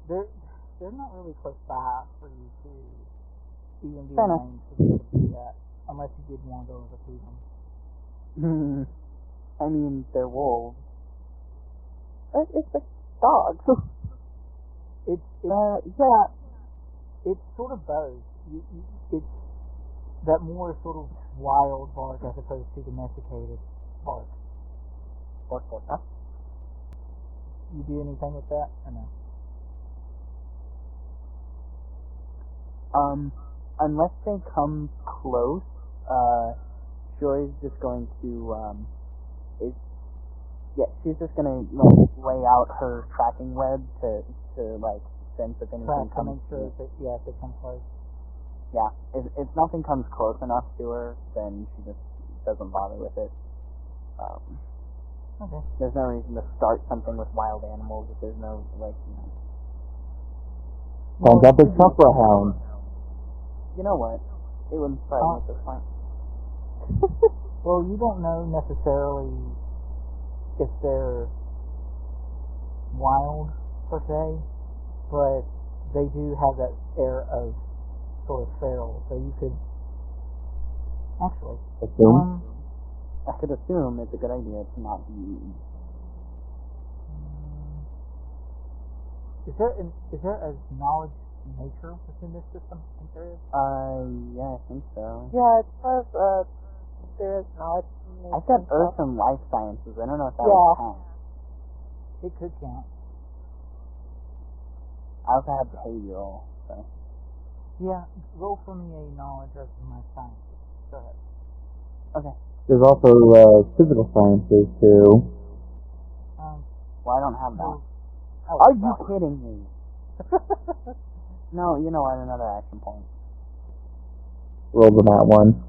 they're not really close by for you you to even be Fair in enough. range to be able to do that, unless you did want to go over to them. I mean, they're wolves. It's like dogs. It's Yeah. it's sort of both. It's that more sort of wild bark as opposed to domesticated bark. Huh? You do anything with that or no? Unless they come close, Shiori's just going to, she's just gonna, like, lay out her tracking web to like, sense if anything Try to comes make sure if it comes close. Yeah, if nothing comes close enough to her, then she just doesn't bother with it. Okay. There's no reason to start something with wild animals if there's no, like, Sounds like a supper hound. You know what? It wouldn't surprise me at this point. Well, you don't know necessarily if they're wild per se, but they do have that air of sort of feral, so you could actually Assume. I could assume it's a good idea to not be eaten. Is there a knowledge nature within this system? I think there is. Yeah, I think so. Yeah, it says there is knowledge. I said Earth and Life Sciences. I don't know if that Yeah. would count. It could count. I also have behavioral, so. Yeah, roll for me a knowledge of my sciences. Go ahead. Okay. There's also physical sciences too. Well, I don't have that. Oh, Are you wow. kidding me? No, you know what? Another action point. Roll the that one.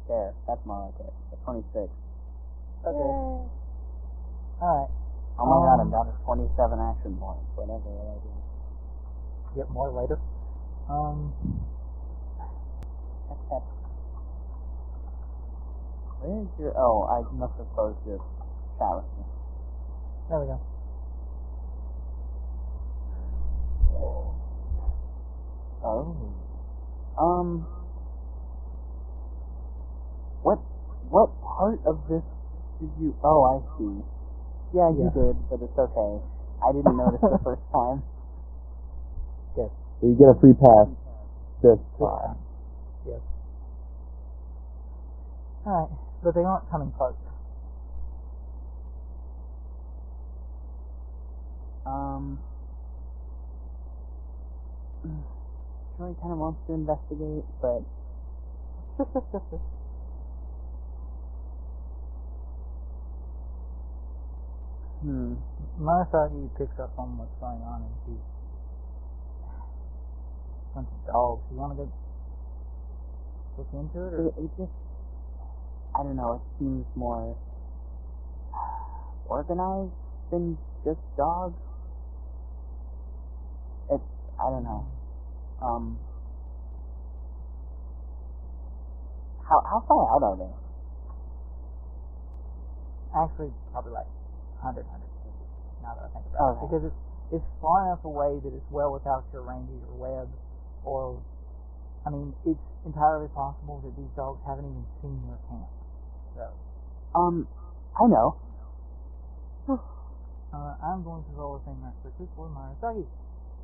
There, that's more like it. 26. Okay. Alright. Oh my god, I'm down to 27 action points. Whatever I do. Get more later. Where is your... Oh, I must have closed your chat with me. There we go. Oh. What part of this did you... Oh, I see. Yeah, you did, but it's okay. I didn't notice the first time. Good. So you get a free pass this far. Yes. Alright, but they aren't coming close. Shiori kind of wants to investigate, but... Marasagi picks up on what's going on and sees a bunch of dogs. You want to go look into it? Or? It just... I don't know, it seems more organized than just dogs. I don't know. How far out are they? Actually, probably like 100, now that I think about it. Because it's far enough away that it's well without your range of your web, or, I mean, it's entirely possible that these dogs haven't even seen your camp. So, I know. I'm going to roll a thing right quickly for Marasagi.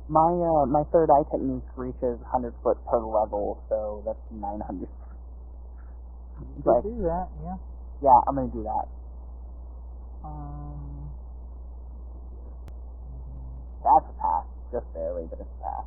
My third eye technique reaches 100 foot per level, so that's 900. You could do that, yeah. Yeah, I'm gonna do that. That's a pass. Just barely, but it's a pass.